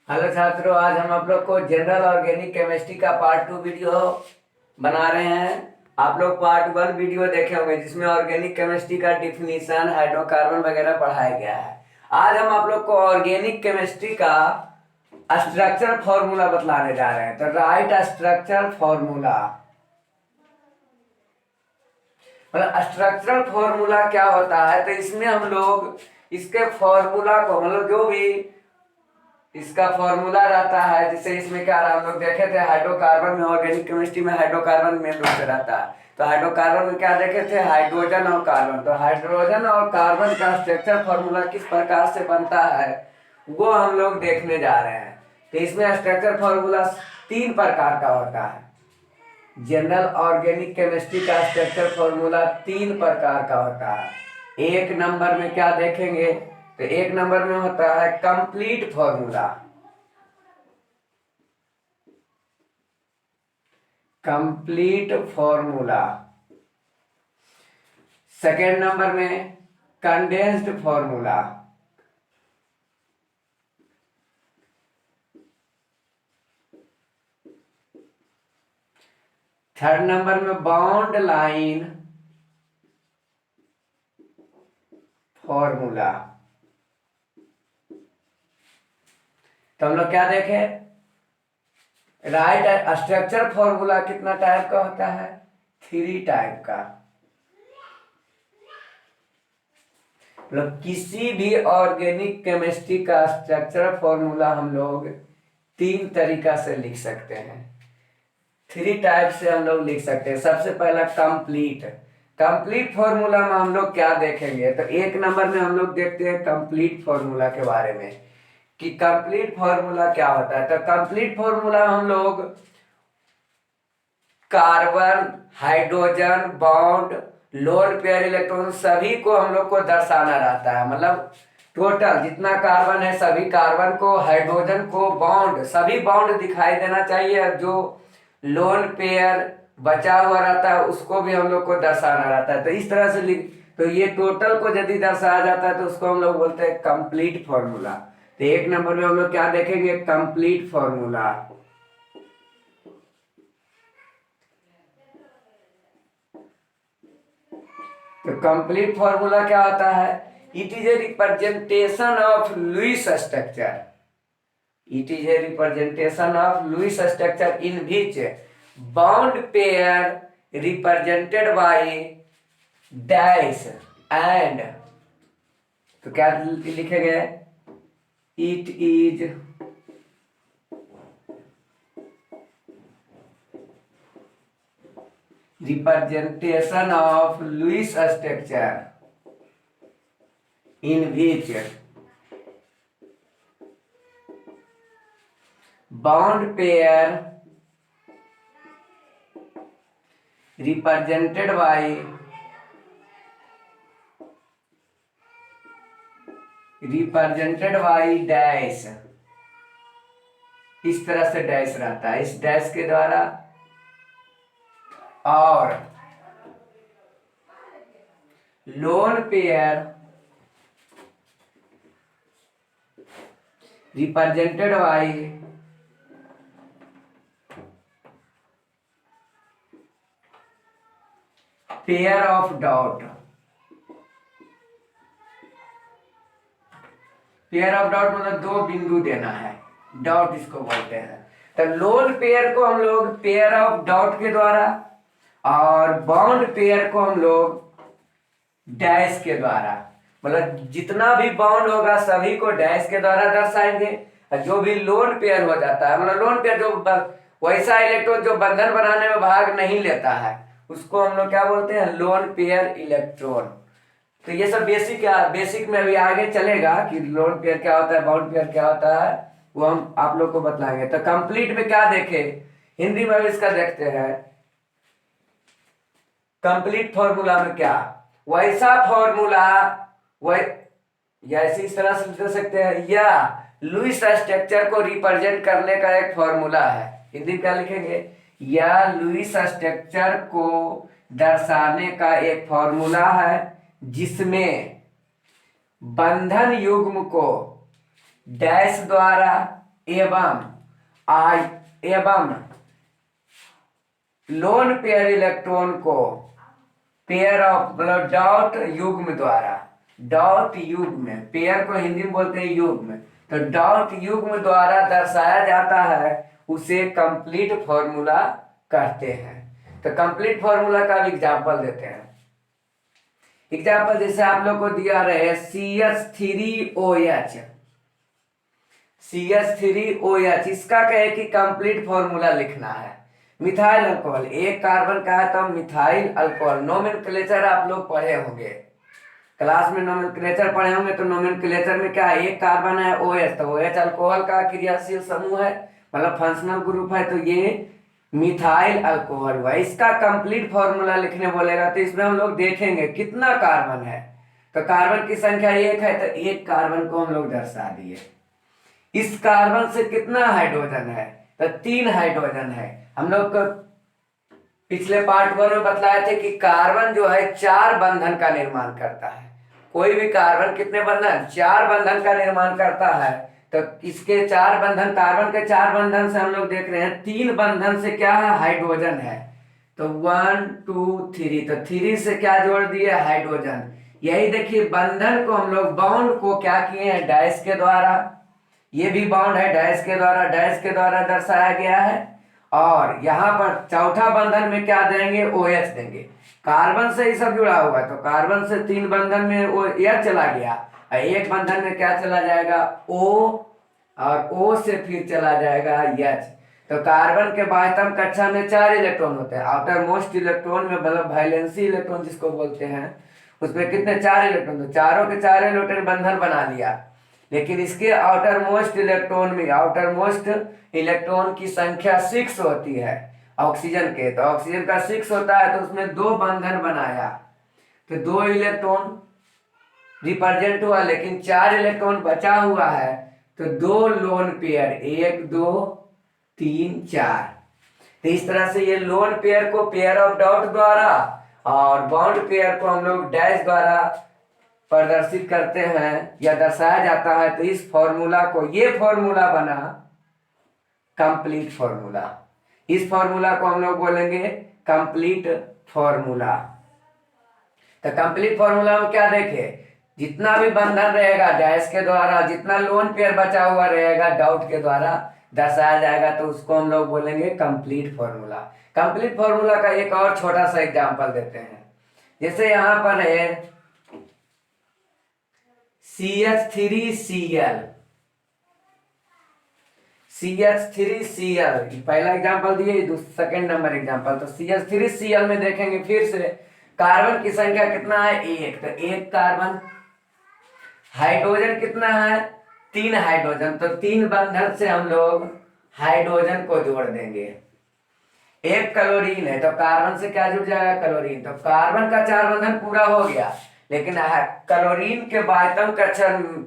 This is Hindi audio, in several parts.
हेलो छात्रों, आज हम आप लोग को जनरल ऑर्गेनिक केमिस्ट्री का पार्ट 2 वीडियो बना रहे हैं। आप लोग पार्ट 1 वीडियो देखे होंगे जिसमें ऑर्गेनिक केमिस्ट्री का डिफिनीशन, हाइड्रोकार्बन वगैरह पढ़ाया गया है। आज हम आप लोग को ऑर्गेनिक केमिस्ट्री का स्ट्रक्चर फॉर्मूला बतलाने जा रहे हैं। तो राइट स्ट्रक्चर फॉर्मूला, मतलब स्ट्रक्चरल फॉर्मूला क्या होता है। तो इसमें हम लोग इसके फॉर्मूला को, मतलब जो भी इसका फॉर्मूला रहता है, जैसे इसमें क्या रहा, हम लोग देखे थे हाइड्रोकार्बन में, ऑर्गेनिक केमिस्ट्री में हाइड्रोकार्बन मेन रूप से रहता है। तो हाइड्रोकार्बन में क्या देखे थे, हाइड्रोजन और कार्बन। तो हाइड्रोजन और कार्बन का स्ट्रक्चर फॉर्मूला किस प्रकार से बनता है वो हम लोग देखने जा रहे हैं। तो इसमें स्ट्रक्चर फॉर्मूला 3 प्रकार का होता है। जनरल ऑर्गेनिक केमिस्ट्री का स्ट्रक्चर फॉर्मूला 3 प्रकार का होता है। एक नंबर में क्या देखेंगे, तो एक नंबर में होता है complete formula. Complete formula. Second number में कंडेंस्ड फॉर्मूला। थर्ड नंबर में बाउंड लाइन फॉर्मूला। तो हम लोग क्या देखे, राइट स्ट्रक्चर फॉर्मूला कितना टाइप का होता है, 3 टाइप का। मतलब किसी भी ऑर्गेनिक केमिस्ट्री का स्ट्रक्चर फॉर्मूला हम लोग 3 तरीका से लिख सकते हैं। 3 टाइप से हम लोग लिख सकते हैं। सबसे पहला कंप्लीट। कंप्लीट फॉर्मूला में हम लोग क्या देखेंगे, तो एक नंबर में हम लोग देखते हैं कंप्लीट फॉर्मूला के बारे में कि कंप्लीट फॉर्मूला क्या होता है। तो कंप्लीट फॉर्मूला हम लोग carbon, hydrogen bond, loan pair electron सभी को हम लोग को दर्शाना रहता है। मतलब टोटल जितना कार्बन है सभी कार्बन को, हाइड्रोजन को, बॉन्ड सभी बॉन्ड दिखाई देना चाहिए। जो लोन पेयर बचा हुआ रहता है उसको भी हम लोग को दर्शाना रहता है। तो इस तरह से लिख, तो ये टोटल को यदि दर्शाया जाता है तो उसको हम लोग बोलते हैं कंप्लीट फॉर्मूला। तो एक नंबर में हम लोग क्या देखेंगे, कंप्लीट फॉर्मूला। तो कंप्लीट फॉर्मूला क्या होता है, it is a representation of Lewis structure. It is a representation of Lewis structure in which bond pair represented by dash and, तो क्या लिखेंगे, it is representation of Lewis structure in which bond pair represented by dash, इस तरह से डैश रहता है, इस डैश के द्वारा, और lone pair represented bye pair of dot. Pair of dot मतलब 2 बिंदु देना है, डॉट इसको बोलते हैं। तो लोन पेयर को हम लोग पेयर ऑफ डॉट के द्वारा, और बॉन्ड पेयर को हम लोग डैश के द्वारा, मतलब जितना भी बॉन्ड होगा सभी को डैश के द्वारा दर्शाएंगे। और जो भी लोन पेयर हो जाता है, मतलब लोन पेयर जो वैसा इलेक्ट्रॉन जो बंधन बनाने में भाग नहीं लेता है उसको हम लोग क्या बोलते हैं, लोन पेयर इलेक्ट्रॉन। तो ये सब बेसिक में अभी आगे चलेगा कि लोन पेयर क्या होता है, बाउंड पेयर क्या होता है, वो हम आप लोग को बतलाएंगे। तो कंप्लीट में क्या देखे, हिंदी में भी इसका देखते हैं। कंप्लीट फॉर्मूला में क्या, वैसा फॉर्मूला या इस तरह से लिख सकते हैं, या लुईस स्ट्रक्चर को रिप्रेजेंट करने का एक फॉर्मूला है। हिंदी में क्या लिखेंगे, या लुईस स्ट्रक्चर को दर्शाने का एक फॉर्मूला है जिसमें बंधन युग्म को डैश द्वारा एवं आई एवं लोन पेयर इलेक्ट्रॉन को पेयर ऑफ मतलब डॉट युग्म द्वारा, डॉट युग्म, पेयर को हिंदी में बोलते हैं युग्म, तो डॉट युग्म द्वारा दर्शाया जाता है, उसे कंप्लीट फॉर्मूला कहते हैं। तो कंप्लीट फॉर्मूला का एग्जांपल देते हैं। एग्जांपल जैसे आप लोग को दिया रहे CH3OH, CH3OH, इसका कहे कि कंप्लीट फॉर्मूला लिखना है। मिथाइल अल्कोहल, एक कार्बन का है तो मिथाइल अल्कोहल, नोमेनक्लेचर आप लोग पढ़े होंगे, क्लास में नोमेनक्लेचर पढ़े होंगे, तो नोमेनक्लेचर में क्या है, एक कार्बन है OH, तो OH अल्कोहल का क्रियाशील समूह है, मतलब फंक्शनल ग्रुप है, तो ये मिथाइल अल्कोहल हुआ। इसका कंप्लीट फॉर्मूला लिखने बोलेगा तो इसमें हम लोग देखेंगे कितना कार्बन है, तो कार्बन की संख्या एक है, तो एक कार्बन को हम लोग दर्शा दिए। इस कार्बन से कितना हाइड्रोजन है, तो 3 हाइड्रोजन है। हम लोग को पिछले पार्ट 1 में बतलाए थे कि कार्बन जो है 4 बंधन का निर्माण करता है। कोई भी कार्बन कितने बंधन, 4 बंधन का निर्माण करता है। तो इसके 4 बंधन, कार्बन के 4 बंधन से हम लोग देख रहे हैं 3 बंधन से क्या है, हाइड्रोजन है, तो 1 2 3, तो 3 से क्या जोड़ दिए, हाइड्रोजन। यही देखिए बंधन को हम लोग बाउंड को क्या किए हैं, डैश के द्वारा, ये भी बाउंड है डैश के द्वारा, डैश के द्वारा दर्शाया गया है। और यहाँ पर चौथा बंधन में क्या देंगे, OH देंगे। कार्बन से ही सब जुड़ा हुआ है, तो कार्बन से 3 बंधन में OH चला गया, और एक बंधन में क्या चला जाएगा, O, और O से फिर चला जाएगा H। तो कार्बन के बाह्यतम कक्षा में 4 इलेक्ट्रॉन होते हैं, आउटर मोस्ट इलेक्ट्रॉन में मतलब वैलेंसी इलेक्ट्रॉन जिसको बोलते हैं, उसमें कितने, 4 इलेक्ट्रॉन, तो चारों के 4 इलेक्ट्रॉन बंधन बना लिया। लेकिन इसके आउटर मोस्ट इलेक्ट्रॉन में, आउटर मोस्ट इलेक्ट्रॉन की संख्या 6 होती है ऑक्सीजन के, तो ऑक्सीजन का 6 होता है, तो उसमें 2 बंधन बनाया, तो 2 इलेक्ट्रॉन रिप्रेजेंट हुआ, लेकिन 4 इलेक्ट्रॉन बचा हुआ है, तो 2 लोन पेयर, 1 2 3 4। तो इस तरह से ये लोन पेयर को पेयर ऑफ डॉट द्वारा और बॉन्ड पेयर को हम लोग डैश द्वारा प्रदर्शित करते हैं या दर्शाया जाता है। तो इस फॉर्मूला को, ये फॉर्मूला बना कंप्लीट फॉर्मूला, इस फॉर्मूला को हम लोग बोलेंगे कंप्लीट फॉर्मूला। तो कंप्लीट फॉर्मूला में क्या देखे, जितना भी बंधन रहेगा डैश के द्वारा, जितना लोन पेयर बचा हुआ रहेगा डॉट के द्वारा दर्शाया जाएगा, तो उसको हम लोग बोलेंगे कंप्लीट फॉर्मूला। कंप्लीट फॉर्मूला का एक और छोटा सा एग्जांपल देते हैं। जैसे यहां पर है CH3Cl, CH3Cl पहला एग्जांपल दिए, सेकंड नंबर एग्जांपल, तो CH3Cl में देखेंगे फिर से कार्बन की संख्या कितना है, 1, तो 1 कार्बन, हाइड्रोजन कितना है, 3 हाइड्रोजन, तो 3 बंधन से हम लोग हाइड्रोजन को जोड़ देंगे। 1 क्लोरीन है, तो कार्बन से क्या जुड़ जाएगा, क्लोरीन, तो कार्बन का 4 बंधन पूरा हो गया। लेकिन क्लोरीन के बाह्यतम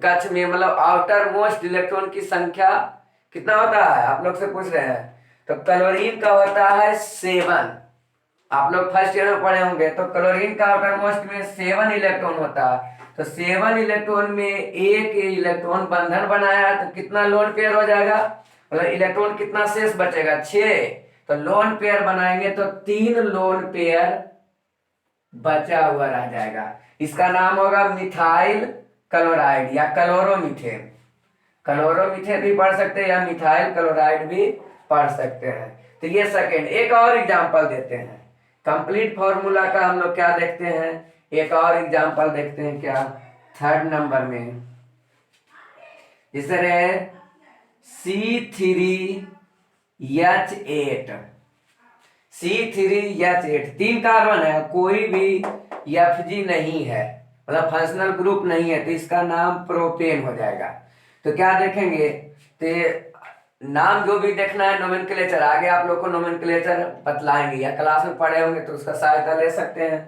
कक्ष में मतलब आउटर मोस्ट इलेक्ट्रॉन की संख्या कितना होता है, आप लोग से पूछ रहे हैं, तो क्लोरीन का होता है 7, आप लोग फर्स्ट ईयर में पढ़े होंगे, तो क्लोरीन का आउटर मोस्ट में 7 इलेक्ट्रॉन होता है, तो 7 इलेक्ट्रॉन में 1 इलेक्ट्रॉन बंधन बनाया, तो कितना लोन पेयर हो जाएगा, मतलब इलेक्ट्रॉन कितना शेष बचेगा, 6, तो लोन पेयर बनाएंगे तो 3 लोन पेयर बचा हुआ रह जाएगा। इसका नाम होगा मिथाइल क्लोराइड या क्लोरोमीथेन, क्लोरोमीथेन भी पढ़ सकते हैं या मिथाइल क्लोराइड भी पढ़ सकते हैं। तो ये सेकेंड, एक और एग्जांपल देते हैं कंप्लीट फॉर्मूला का, हम लोग क्या देखते हैं, एक और एग्जांपल देखते हैं, क्या, 3rd नंबर में, जैसे रहे C3H8, C3H8 3 कार्बन है, कोई भी Fg नहीं है, मतलब फंक्शनल ग्रुप नहीं है, तो इसका नाम प्रोपेन हो जाएगा। तो क्या देखेंगे, तो नाम जो भी देखना है नोमेनक्लेचर, आगे आप लोग को नोमेनक्लेचर बतलाएंगे या क्लास में पढ़े होंगे तो उसका सहायता ले सकते हैं।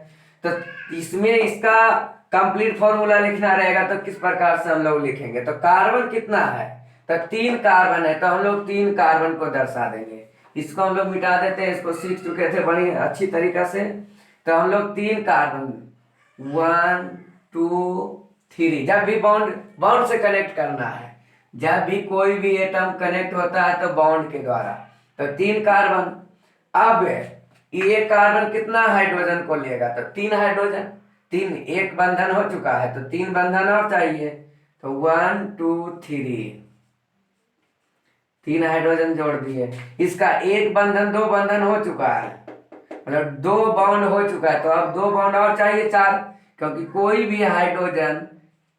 तो इसमें इसका कंप्लीट फॉर्मूला लिखना रहेगा, तो किस प्रकार से हम लोग लिखेंगे, तो कार्बन कितना है, तो 3 कार्बन है, तो हम लोग 3 कार्बन को दर्शा देंगे। इसको हम लोग मिटा देते हैं, इसको सीख चुके थे बड़ी अच्छी तरीका से। तो हम लोग 3 कार्बन 1 2 3, जब भी बॉन्ड से कनेक्ट करना है, जब भी कोई भी एटम कनेक्ट होता है तो बॉन्ड के द्वारा, तो 3 कार्बन। अब ये कार्बन कितना हाइड्रोजन को लेगा, तो 3 हाइड्रोजन, 3, एक बंधन हो चुका है तो 3 बंधन और चाहिए, तो 1 2 3, 3 हाइड्रोजन जोड़ दिए। इसका एक बंधन 2 बंधन हो चुका है, मतलब 2 बॉन्ड हो चुका है, तो अब 2 बॉन्ड और चाहिए 4, क्योंकि कोई भी हाइड्रोजन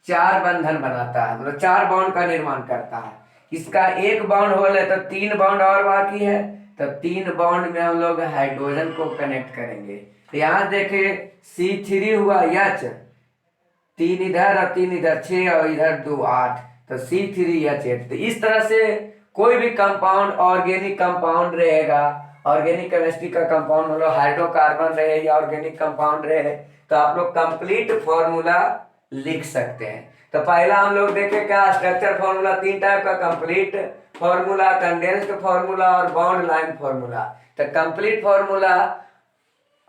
4 बंधन बनाता है, मतलब 4 बॉन्ड का निर्माण करता है। इसका एक बॉन्ड हो ले तो 3 बॉन्ड और बाकी है, तो 3 बॉन्ड में हम लोग हाइड्रोजन को कनेक्ट करेंगे। तो यहाँ देखिए C3 हुआ H, 3 इधर और 3 इधर, 6 और इधर 2 8, तो C3H8। तो इस तरह से कोई भी कंपाउंड ऑर्गेनिक कंपाउंड रहेगा, ऑर्गेनिक केमिस्ट्री का कंपाउंड मतलब हाइड्रोकार्बन रहे या ऑर्गेनिक कंपाउंड रहे, तो आप लोग कंप्लीट फॉर्मूला लिख सकते हैं। तो पहला हम लोग देखें क्या स्ट्रक्चर फॉर्मूला, 3 टाइप का, कंप्लीट फॉर्मूला, कंडेंस्ड फॉर्मूला और बॉन्ड लाइन फॉर्मूला। तो कंप्लीट फॉर्मूला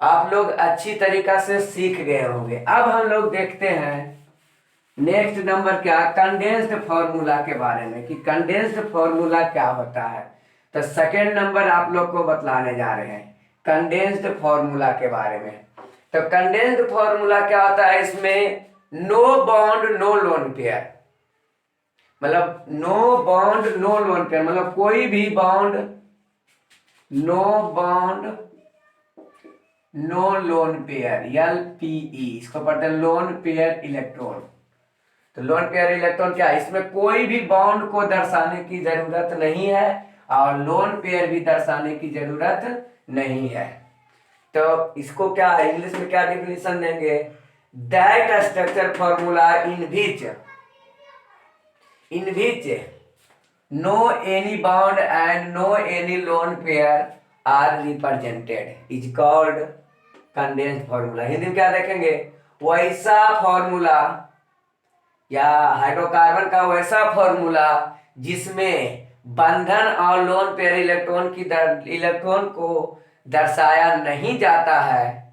आप लोग अच्छी तरीका से सीख गए होंगे। अब हम लोग देखते हैं नेक्स्ट नंबर क्या, कंडेंस्ड फॉर्मूला के बारे में, कि कंडेंस्ड फॉर्मूला क्या होता है। तो सेकेंड नंबर आप लोग को बतलाने जा रहे हैं कंडेंस्ड फॉर्मूला के बारे में। तो कंडेंस्ड फॉर्मूला क्या होता है, इसमें no bond no lone pair, मतलब no bond no lone pair, मतलब कोई भी bond, no bond no lone pair, LPE, इसको पढ़ते हैं लोन पेयर इलेक्ट्रॉन। तो लोन पेयर इलेक्ट्रॉन क्या है, इसमें कोई भी बॉन्ड को दर्शाने की जरूरत नहीं है और लोन पेयर भी दर्शाने की जरूरत नहीं है। तो इसको क्या इंग्लिश में क्या डिफिनेशन देंगे, that structure formula in which no any bond and no any lone pair are represented is called condensed formula। Hindi में क्या देखेंगे, वैसा फॉर्मूला या हाइड्रोकार्बन का वैसा फॉर्मूला जिसमें बंधन और लोन पेयर इलेक्ट्रॉन को दर्शाया नहीं जाता है,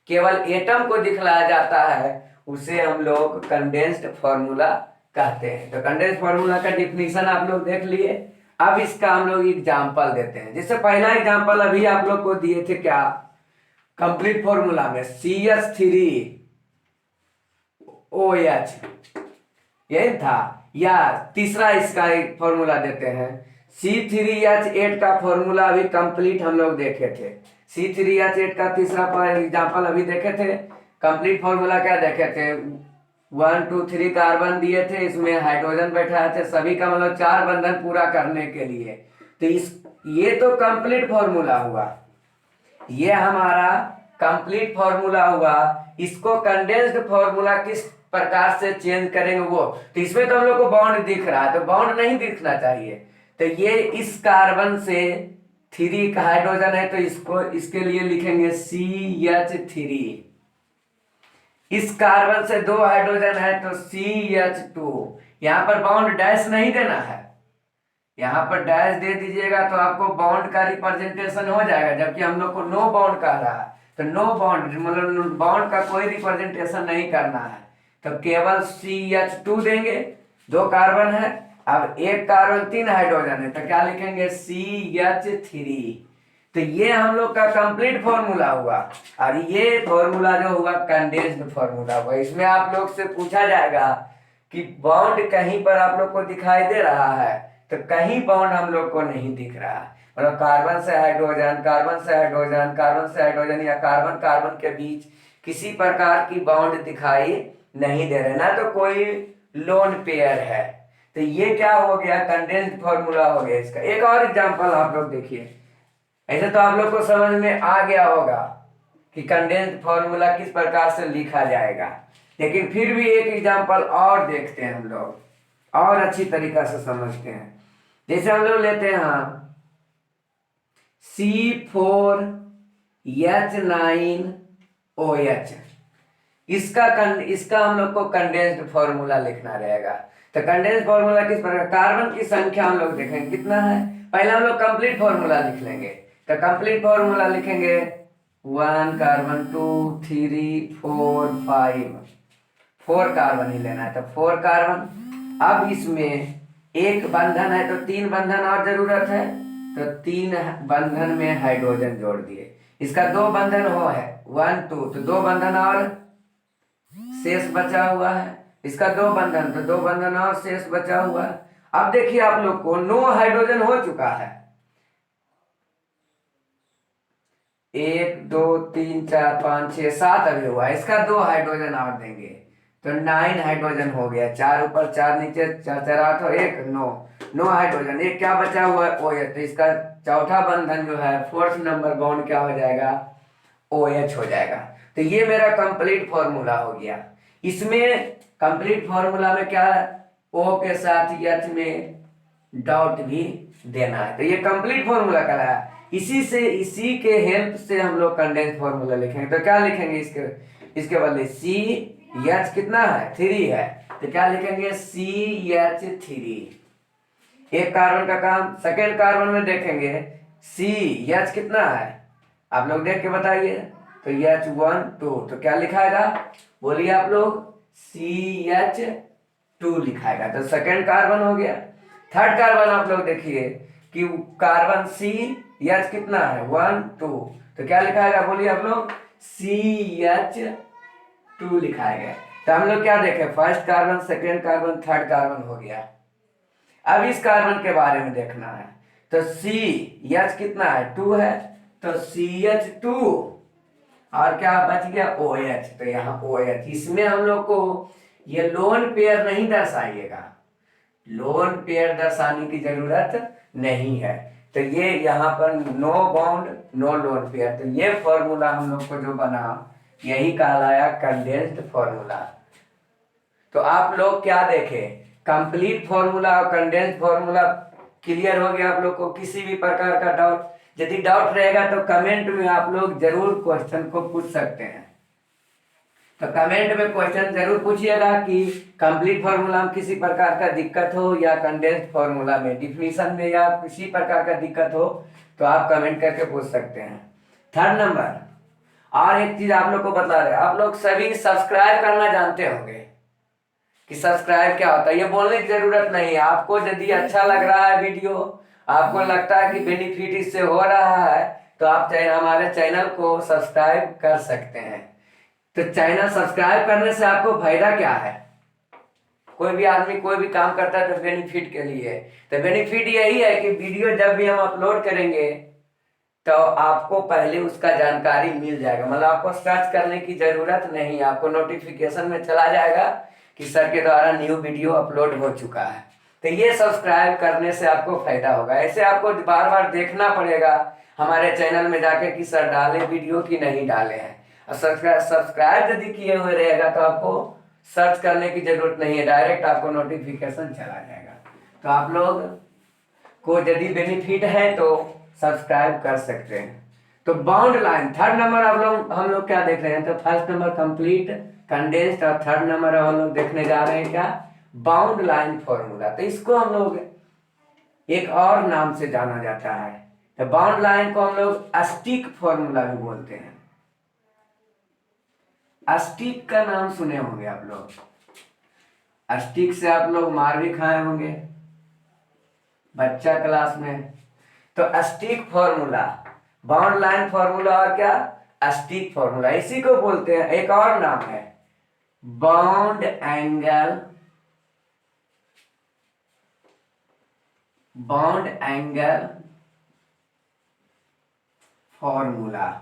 केवल एटम को दिखलाया जाता है, उसे हम लोग कंडेंस्ड फॉर्मूला कहते हैं। तो कंडेंस्ड फॉर्मूला का डिफिनीशन आप लोग देख लिए। अब इसका हम लोग एग्जांपल देते हैं। जैसे पहला एग्जांपल अभी आप लोग को दिए थे क्या, कंप्लीट फॉर्मूला में CH3OH, यही था। या तीसरा इसका एक फॉर्मूला देते हैं, C3H8 का फॉर्मूला अभी कंप्लीट हम लोग देखे थे। C3H8 का तीसरा एग्जांपल अभी देखे थे। कंप्लीट फॉर्मूला क्या देखे थे, 1 2 3 कार्बन दिए थे, इसमें हाइड्रोजन बैठाए थे, सभी का मतलब 4 बंधन पूरा करने के लिए। तो ये तो कंप्लीट फॉर्मूला हुआ, ये हमारा कंप्लीट फॉर्मूला हुआ। इसको कंडेंस्ड फॉर्मूला किस प्रकार से चेंज करेंगे वो, तो इसमें तो हम लोग को बॉन्ड दिख रहा है, तो बॉन्ड नहीं दिखना चाहिए। तो ये इस कार्बन से 3 का हाइड्रोजन है, तो इसको इसके लिए लिखेंगे CH3। इस कार्बन से 2 हाइड्रोजन है तो CH2। यहां पर बॉन्ड डैश नहीं देना है, यहां पर डैश दे दीजिएगा तो आपको बॉन्ड का रिप्रेजेंटेशन हो जाएगा, जबकि हम लोग को नो बॉन्ड कह रहा है, तो नो बॉन्ड मतलब बॉन्ड का कोई रिप्रेजेंटेशन नहीं करना है, तो केवल CH2 देंगे। 2 कार्बन है, अब एक कार्बन 3 हाइड्रोजन है, तो क्या लिखेंगे CH3। तो ये हम लोग का कंप्लीट फॉर्मूला हुआ, और ये फॉर्मूला जो हुआ कंडेंस्ड फॉर्मूला हुआ। इसमें आप लोग से पूछा जाएगा कि बॉन्ड कहीं पर आप लोग को दिखाई दे रहा है, तो कहीं बॉन्ड हम लोग को नहीं दिख रहा, मतलब कार्बन से हाइड्रोजन, कार्बन से हाइड्रोजन, कार्बन से हाइड्रोजन या कार्बन कार्बन के बीच किसी प्रकार की बॉन्ड दिखाई नहीं दे रहे, ना तो कोई लोन पेयर है। तो ये क्या हो गया, कंडेंस्ड फॉर्मूला हो गया। इसका एक और एग्जांपल आप लोग देखिए, ऐसे तो आप लोग को समझ में आ गया होगा कि कंडेंस्ड फॉर्मूला किस प्रकार से लिखा जाएगा, लेकिन फिर भी एक एग्जांपल और देखते हैं हम लोग, और अच्छी तरीका से समझते हैं। जैसे हम लोग लेते हैं C4H9OH, इसका हम लोग को कंडेंस्ड फॉर्मूला लिखना रहेगा। तो कंडेंस्ड फॉर्मूला किस प्रकार, कार्बन की संख्या हम लोग देखेंगे कितना है, पहले हम लोग कंप्लीट फॉर्मूला लिख लेंगे। तो कंप्लीट फॉर्मूला लिखेंगे 1 कार्बन 2 3 4 5, 4 कार्बन ही लेना है, तो 4 कार्बन। अब इसमें एक बंधन है तो 3 बंधन और जरूरत है, तो 3 बंधन में हाइड्रोजन जोड़ दिए। इसका 2 बंधन हो है 1 2, तो 2 बंधन और शेष बचा हुआ है। इसका 2 बंधन, तो 2 बंधन और शेष बचा हुआ है। अब देखिए आप लोग को 9 हाइड्रोजन हो चुका है, 1 2 3 4 5 6 7 अभी हुआ। इसका 2 हाइड्रोजन और देंगे तो 9 हाइड्रोजन हो गया। 4 ऊपर 4 नीचे, 4 4 8 और 1 9 हाइड्रोजन। एक क्या बचा हुआ है OH, तो इसका चौथा बंधन जो है 4th नंबर बॉन्ड क्या हो जाएगा, OH हो जाएगा। तो ये मेरा कंप्लीट फॉर्मूला हो गया। इसमें कंप्लीट फॉर्मूला में क्या है, O के साथ H में डॉट भी देना है, तो ये कंप्लीट फॉर्मूला कहलाया। इसी के हेल्प से हम लोग कंडेंस फॉर्मूला लिखेंगे। तो क्या लिखेंगे इसके बदले CH कितना है 3 है, तो क्या लिखेंगे CH3। एक कार्बन का काम। सेकेंड कार्बन में देखेंगे CH कितना है, आप लोग देख के बताइए। तो H1 2, तो क्या लिखाएगा बोलिए आप लोग, CH2 लिखाएगा। तो सेकेंड कार्बन हो गया। थर्ड कार्बन आप लोग देखिए कि कार्बन CH कितना है 1 2, तो क्या लिखाएगा बोलिए आप लोग, CH2 लिखाएगा। तो हम लोग क्या देखें, first carbon, second carbon, third carbon हो गया। अब इस कार्बन के बारे में देखना है। तो CH कितना है 2 है, तो CH2 और क्या बच गया OH, तो यहाँ OH। इसमें हम लोग को ये लोन पेयर नहीं दर्शाइएगा, लोन पेयर दर्शाने की जरूरत नहीं है। तो ये यहाँ पर no bond no lone pair, तो ये फॉर्मूला हम लोग को जो बना यही कहलाया कंडेंस्ड फॉर्मूला। तो आप लोग क्या देखें, कंप्लीट फॉर्मूला और कंडेंस्ड फॉर्मूला क्लियर हो गया आप लोग को। किसी भी प्रकार का डाउट, यदि डाउट रहेगा तो कमेंट में आप लोग जरूर क्वेश्चन को पूछ सकते हैं। तो कमेंट में क्वेश्चन जरूर पूछिएगा कि कंप्लीट फॉर्मूला में किसी प्रकार का दिक्कत हो या कंडेंस्ड फॉर्मूला में डिफिनीशन में या किसी प्रकार का दिक्कत हो तो आप कमेंट करके पूछ सकते हैं। थर्ड नंबर, और एक चीज आप लोग को बता रहे, आप लोग सभी सब्सक्राइब करना जानते होंगे कि सब्सक्राइब क्या होता है। ये बोलने की जरूरत नहीं है। आपको यदि अच्छा लग रहा है वीडियो, आपको लगता है कि बेनिफिट इससे हो रहा है, तो आप हमारे चैनल को सब्सक्राइब कर सकते हैं। तो चैनल सब्सक्राइब करने से आपको फायदा क्या है, कोई भी आदमी कोई भी काम करता है तो बेनिफिट के लिए। तो बेनिफिट यही है कि वीडियो जब भी हम अपलोड करेंगे तो आपको पहले उसका जानकारी मिल जाएगा, मतलब आपको सर्च करने की जरूरत नहीं, आपको नोटिफिकेशन में चला जाएगा कि सर के द्वारा न्यू वीडियो अपलोड हो चुका है। तो ये सब्सक्राइब करने से आपको फायदा होगा। ऐसे आपको बार बार देखना पड़ेगा हमारे चैनल में जाके कि सर डाले वीडियो कि नहीं डाले हैं। और सब्सक्राइब यदि किए हुए रहेगा तो आपको सर्च करने की जरूरत नहीं है, डायरेक्ट आपको नोटिफिकेशन चला जाएगा। तो आप लोग को यदि बेनिफिट है तो सब्सक्राइब कर सकते हैं। तो बाउंड लाइन थर्ड नंबर हम लोग क्या देख रहे हैं, तो फर्स्ट नंबर कंप्लीट कंडेंस्ड और थर्ड नंबर हम लोग देखने जा रहे हैं क्या, बाउंड लाइन फॉर्मूला। तो इसको हम लोग एक और नाम से जाना जाता है। तो बाउंड लाइन को हम लोग अस्टिक फॉर्मूला भी बोलते हैं। अस्टिक का नाम सुने होंगे आप लोग, अस्टिक से आप लोग मार भी खाए होंगे बच्चा क्लास में। तो अस्टिक फॉर्मूला, बाउंड लाइन फॉर्मूला और क्या अस्टिक फॉर्मूला, इसी को बोलते हैं। एक और नाम है bound angle, bound angle formula,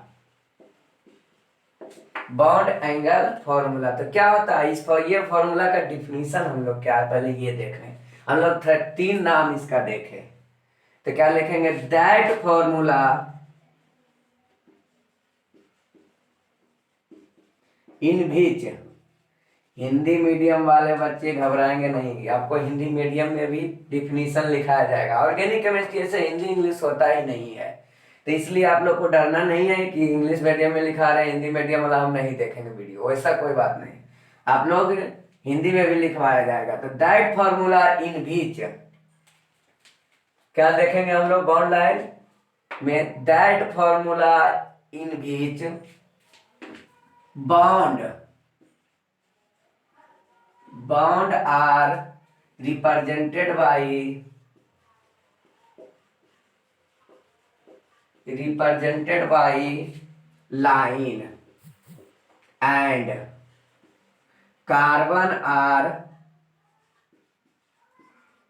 bound angle formula. तो क्या होता है ये फॉर्मूला का डिफिनीशन हम लोग क्या है पहले ये देख रहे हैं। हम लोग 3 नाम इसका देखें तो क्या लिखेंगे, that formula in which, Hindi medium वाले बच्चे घबराएंगे नहीं, आपको हिंदी मीडियम में भी डिफिनीशन लिखाया जाएगा। ऑर्गेनिक केमिस्ट्री से हिंदी इंग्लिश होता ही नहीं है, तो इसलिए आप लोग को डरना नहीं है कि इंग्लिश मीडियम में लिखा रहे हैं हिंदी मीडियम वाला हम नहीं देखेंगे वीडियो, ऐसा कोई बात नहीं, आप लोग हिंदी में भी लिखवाया जाएगा। तो दैट फॉर्मूला इन विच क्या देखेंगे हम लोग बाउंड लाइन में, that formula in which bond are represented by line and carbon are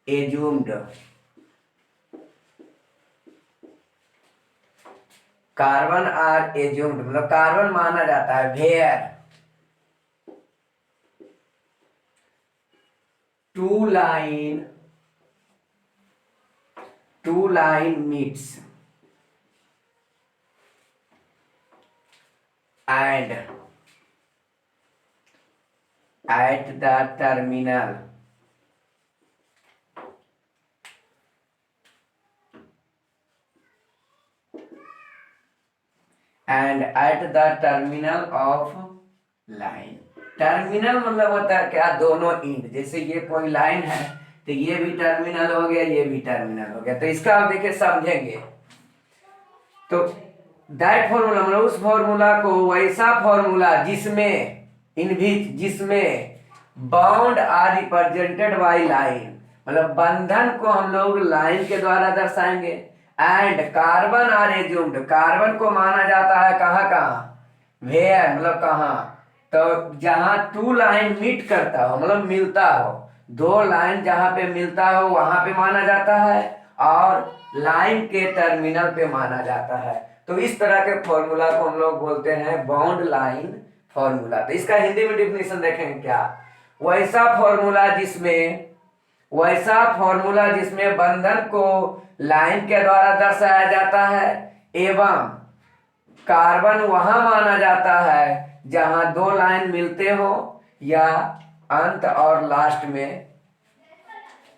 assumed मतलब कार्बन माना जाता है where two line meets and at the terminal of line। Terminal मतलब होता है क्या, दोनों एंड। जैसे ये कोई लाइन है तो ये भी टर्मिनल हो गया, ये भी टर्मिनल हो गया। तो इसका आप देखिए समझेंगे तो दैट फॉर्मूला मतलब उस फॉर्मूला को, वैसा फॉर्मूला जिसमें bond are represented by line, मतलब बंधन को हम लोग लाइन के द्वारा दर्शाएंगे। And carbon are assumed, carbon को माना जाता है कहाँ वेयर मतलब कहाँ, तो जहां टू लाइन मीट करता हो मतलब मिलता हो, दो लाइन जहां पे मिलता हो वहां पे माना जाता है, और लाइन के टर्मिनल पे माना जाता है। तो इस तरह के फॉर्मूला को हम लोग बोलते हैं बाउंड लाइन फॉर्मूला। तो इसका हिंदी में डिफिनेशन देखेंगे क्या, वैसा फॉर्मूला जिसमें बंधन को लाइन के द्वारा दर्शाया जाता है एवं कार्बन वहां माना जाता है जहां दो लाइन मिलते हो या अंत और लास्ट में,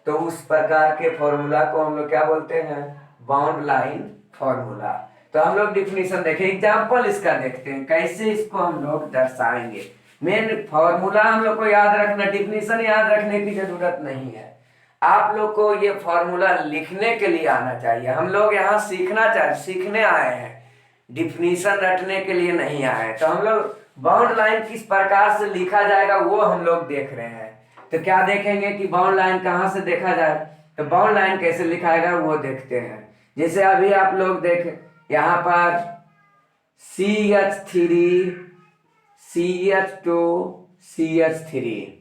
तो उस प्रकार के फॉर्मूला को हम लोग क्या बोलते हैं, बाउंड लाइन फॉर्मूला। तो हम लोग डिफिनीशन देखें, एग्जांपल इसका देखते हैं कैसे इसको हम लोग दर्शाएंगे। मेन फॉर्मूला हम लोग को याद रखना, डिफिनीशन याद रखने की जरूरत नहीं है। आप लोग को ये फॉर्मूला लिखने के लिए आना चाहिए। हम लोग यहाँ सीखने आए हैं, डिफिनीशन रटने के लिए नहीं आए। तो हम लोग बाउंड लाइन किस प्रकार से लिखा जाएगा वो हम लोग देख रहे हैं। तो क्या देखेंगे कि बाउंड लाइन कहाँ से देखा जाए, तो बाउंड लाइन कैसे लिखाएगा वो देखते हैं। जैसे अभी आप लोग देखें यहाँ पर CH3 CH2 CH3,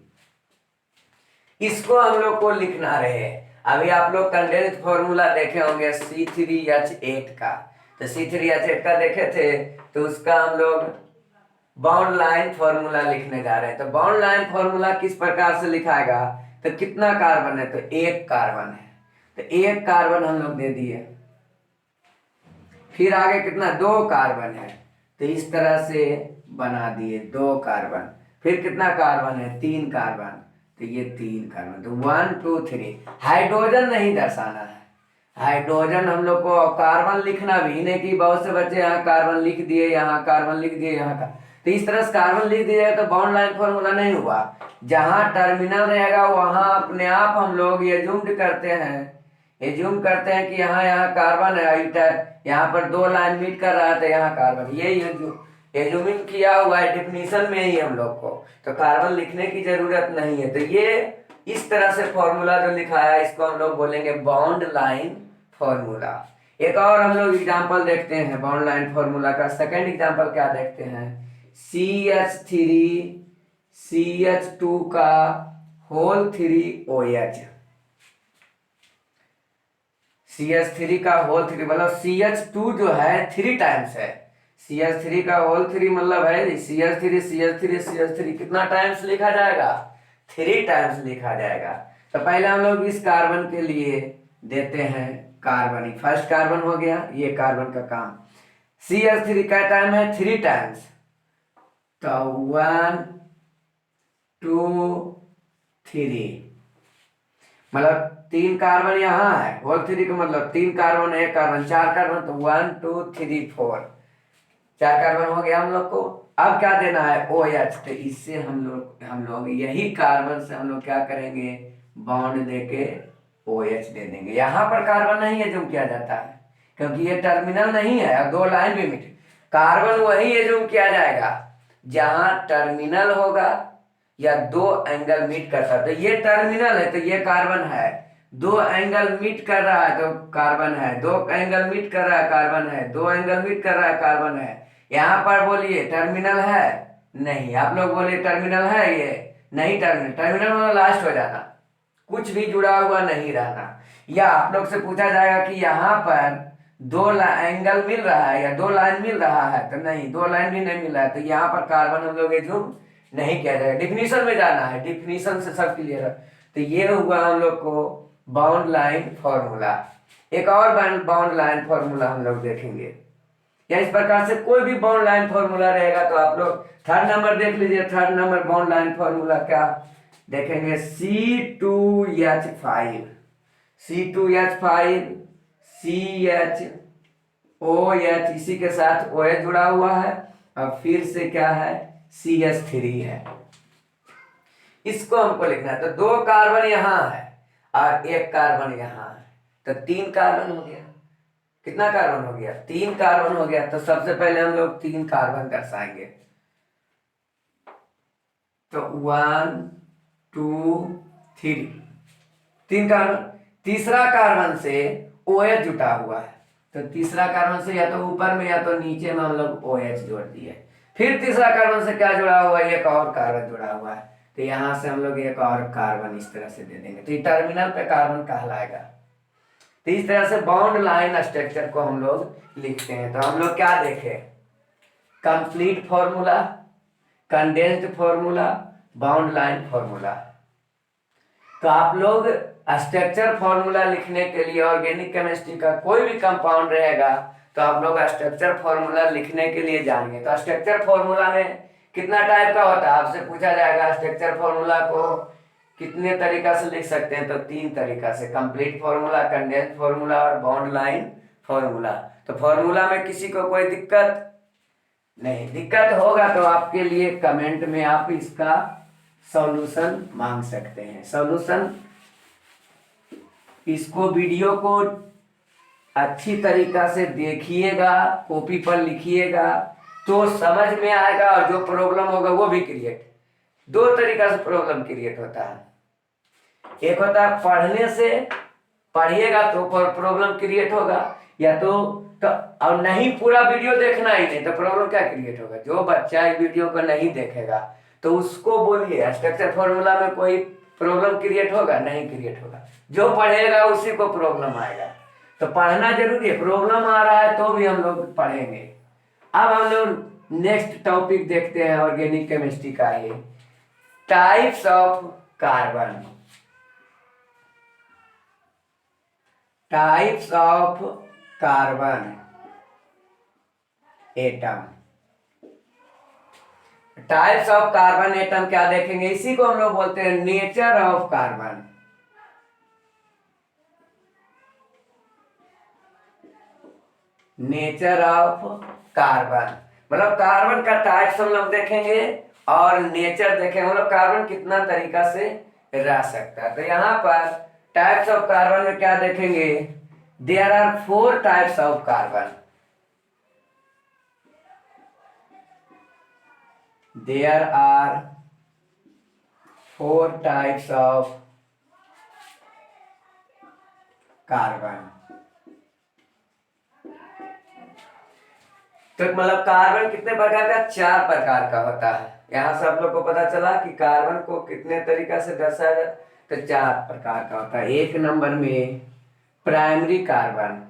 इसको हम लोग को लिखना रहे। अभी आप लोग कंडेंस्ड फॉर्मूला देखे होंगे C3H8 का, तो C3H8 का देखे थे, तो उसका हम लोग बाउंड लाइन फॉर्मूला लिखने जा रहे हैं। तो बाउंड लाइन फॉर्मूला किस प्रकार से लिखाएगा, तो कितना कार्बन है, तो एक कार्बन है, तो एक कार्बन हम लोग दे दिए। फिर आगे कितना, दो कार्बन है, तो इस तरह से बना दिए दो कार्बन। फिर कितना कार्बन है, तीन कार्बन, तो ये तीन कार्बन, तो 1 2 3। हाइड्रोजन नहीं दर्शाना है, हाइड्रोजन हम लोग को कार्बन लिखना भी नहीं कि बहुत से बच्चे यहाँ कार्बन लिख दिए, यहाँ कार्बन लिख दिए, यहाँ का, तो इस तरह से कार्बन लिख दिया तो बाउंड लाइन फॉर्मूला नहीं हुआ। जहां टर्मिनल रहेगा वहां अपने आप हम लोग एज्यूम करते हैं कि यहाँ कार्बन है, यहाँ पर दो लाइन मीट कर रहा था, यहाँ कार्बन, ये एज्यूमिंग किया हुआ है डिफिनीशन में ही हम लोग को, तो कार्बन लिखने की जरूरत नहीं है। तो ये इस तरह से फॉर्मूला जो लिखा है इसको हम लोग बोलेंगे बाउंड लाइन फॉर्मूला। एक और हम लोग एग्जांपल देखते हैं बाउंड लाइन फॉर्मूला का। सेकंड एग्जांपल क्या देखते हैं, CH3 CH2 का होल 3OH। CH3 का होल 3 मतलब CH2 जो है 3 टाइम्स है, CH3 का होल 3 मतलब है CH3 कितना टाइम्स लिखा जाएगा, 3 टाइम्स लिखा जाएगा। तो पहले हम लोग इस कार्बन के लिए देते हैं कार्बन, फर्स्ट कार्बन हो गया, ये कार्बन का काम। CH3 का टाइम है 3 टाइम्स, तो 1 2 3 मतलब 3 कार्बन यहाँ है, होल 3 का मतलब 3 कार्बन, एक कार्बन, 4 कार्बन, तो 1 2 3 4, 4 कार्बन हो गया हम लोग को। अब क्या देना है, OH, तो इससे हम लोग यही कार्बन से हम लोग क्या करेंगे, बॉन्ड देके OH दे देंगे। यहाँ पर कार्बन नहीं एज्यूम किया जाता है क्योंकि ये टर्मिनल नहीं है और दो लाइन भी मिट, कार्बन वही एज्यूम किया जाएगा जहां टर्मिनल होगा या दो एंगल मीट करता है, तो ये टर्मिनल है तो ये कार्बन है, दो एंगल मीट कर रहा है तो कार्बन है, दो एंगल मीट कर रहा है कार्बन है, दो एंगल मीट कर रहा है कार्बन है। यहाँ पर बोलिए टर्मिनल है, नहीं। आप लोग बोलिए टर्मिनल है, ये नहीं टर्मिनल, टर्मिनल मतलब लास्ट हो जाना, कुछ भी जुड़ा हुआ नहीं रहना। या आप लोग से पूछा जाएगा कि यहाँ पर दो एंगल मिल रहा है या दो लाइन मिल रहा है, तो नहीं, दो लाइन भी नहीं मिल रहा है, तो यहाँ पर कार्बन हम लोग एज्यूम नहीं किया जाएगा। डिफिनीशन में जाना है, डिफिनीशन से सब क्लियर है। तो ये हुआ हम लोग को बाउंड लाइन फॉर्मूला। एक और बाउंड लाइन फॉर्मूला हम लोग देखेंगे, या इस प्रकार से कोई भी बाउंड लाइन फॉर्मूला रहेगा तो आप लोग थर्ड नंबर देख लीजिए। Third number bound line formula क्या देखेंगे, C2H5, C2H5 CHOH, इसी के साथ OH जुड़ा हुआ है, अब फिर से क्या है CH3 है। इसको हमको लिखना है, तो दो कार्बन यहाँ है और एक कार्बन यहाँ है, तो तीन कार्बन हो गया। कितना कार्बन हो गया, तीन कार्बन हो गया। तो सबसे पहले हम लोग तीन कार्बन दर्शाएंगे, तो 1 2 3, तीन कार्बन। तीसरा कार्बन से OH जुटा हुआ है, तो तीसरा कार्बन से या तो ऊपर में या तो नीचे में हम लोग OH जोड़ दिए। फिर तीसरा कार्बन से क्या जुड़ा हुआ है, एक और कार्बन जुड़ा हुआ है, तो यहां से हम लोग एक और कार्बन इस तरह से दे देंगे, तो ये टर्मिनल पे कार्बन कहलाएगा। तो इस तरह से बाउंड लाइन स्ट्रक्चर को हम लोग लिखते हैं। तो हम लोग क्या देखे, complete formula, condensed formula, bound line formula. तो आप लोग स्ट्रक्चर फॉर्मूला लिखने के लिए ऑर्गेनिक केमिस्ट्री का कोई भी कंपाउंड रहेगा तो आप लोग स्ट्रक्चर फॉर्मूला लिखने के लिए जाएंगे। तो स्ट्रक्चर फॉर्मूला में कितना टाइप का होता है, आपसे पूछा जाएगा स्ट्रक्चर फॉर्मूला को कितने तरीका से लिख सकते हैं, तो तीन तरीका से, कंप्लीट फॉर्मूला, कंडेंस्ड फॉर्मूला और बाउंड लाइन फॉर्मूला। तो फॉर्मूला में किसी को कोई दिक्कत नहीं, दिक्कत होगा तो आपके लिए कमेंट में आप इसका सॉल्यूशन मांग सकते हैं। सॉल्यूशन, इसको वीडियो को अच्छी तरीका से देखिएगा, कॉपी पर लिखिएगा तो समझ में आएगा, और जो प्रॉब्लम होगा वो भी क्रिएट, दो तरीका से प्रॉब्लम क्रिएट होता है। एक होता है पढ़ने से, पढ़िएगा तो प्रॉब्लम क्रिएट होगा, या तो और नहीं पूरा वीडियो देखना ही नहीं तो प्रॉब्लम क्या क्रिएट होगा। जो बच्चा इस वीडियो को नहीं देखेगा तो उसको बोलिए स्ट्रक्चर फॉर्मूला में कोई प्रॉब्लम क्रिएट होगा, नहीं क्रिएट होगा। जो पढ़ेगा उसी को प्रॉब्लम आएगा, तो पढ़ना जरूरी है। प्रॉब्लम आ रहा है तो भी हम लोग पढ़ेंगे। अब हम लोग नेक्स्ट टॉपिक देखते हैं ऑर्गेनिक केमिस्ट्री का ही, types of carbon. Types of carbon atom. Types of carbon atom क्या देखेंगे, इसी को हम लोग बोलते हैं nature of carbon. Nature of carbon मतलब कार्बन का टाइप्स हम लोग देखेंगे और नेचर देखेंगे, मतलब कार्बन कितना तरीका से रह सकता है। तो यहाँ पर टाइप्स ऑफ कार्बन में क्या देखेंगे, there are 4 types of carbon. There are 4 types of carbon. तो मतलब कार्बन कितने प्रकार का, 4 प्रकार का होता है। यहां से आप लोग को पता चला कि कार्बन को कितने तरीका से दर्शाया जाए, तो 4 प्रकार का होता है। एक नंबर में प्राइमरी कार्बन,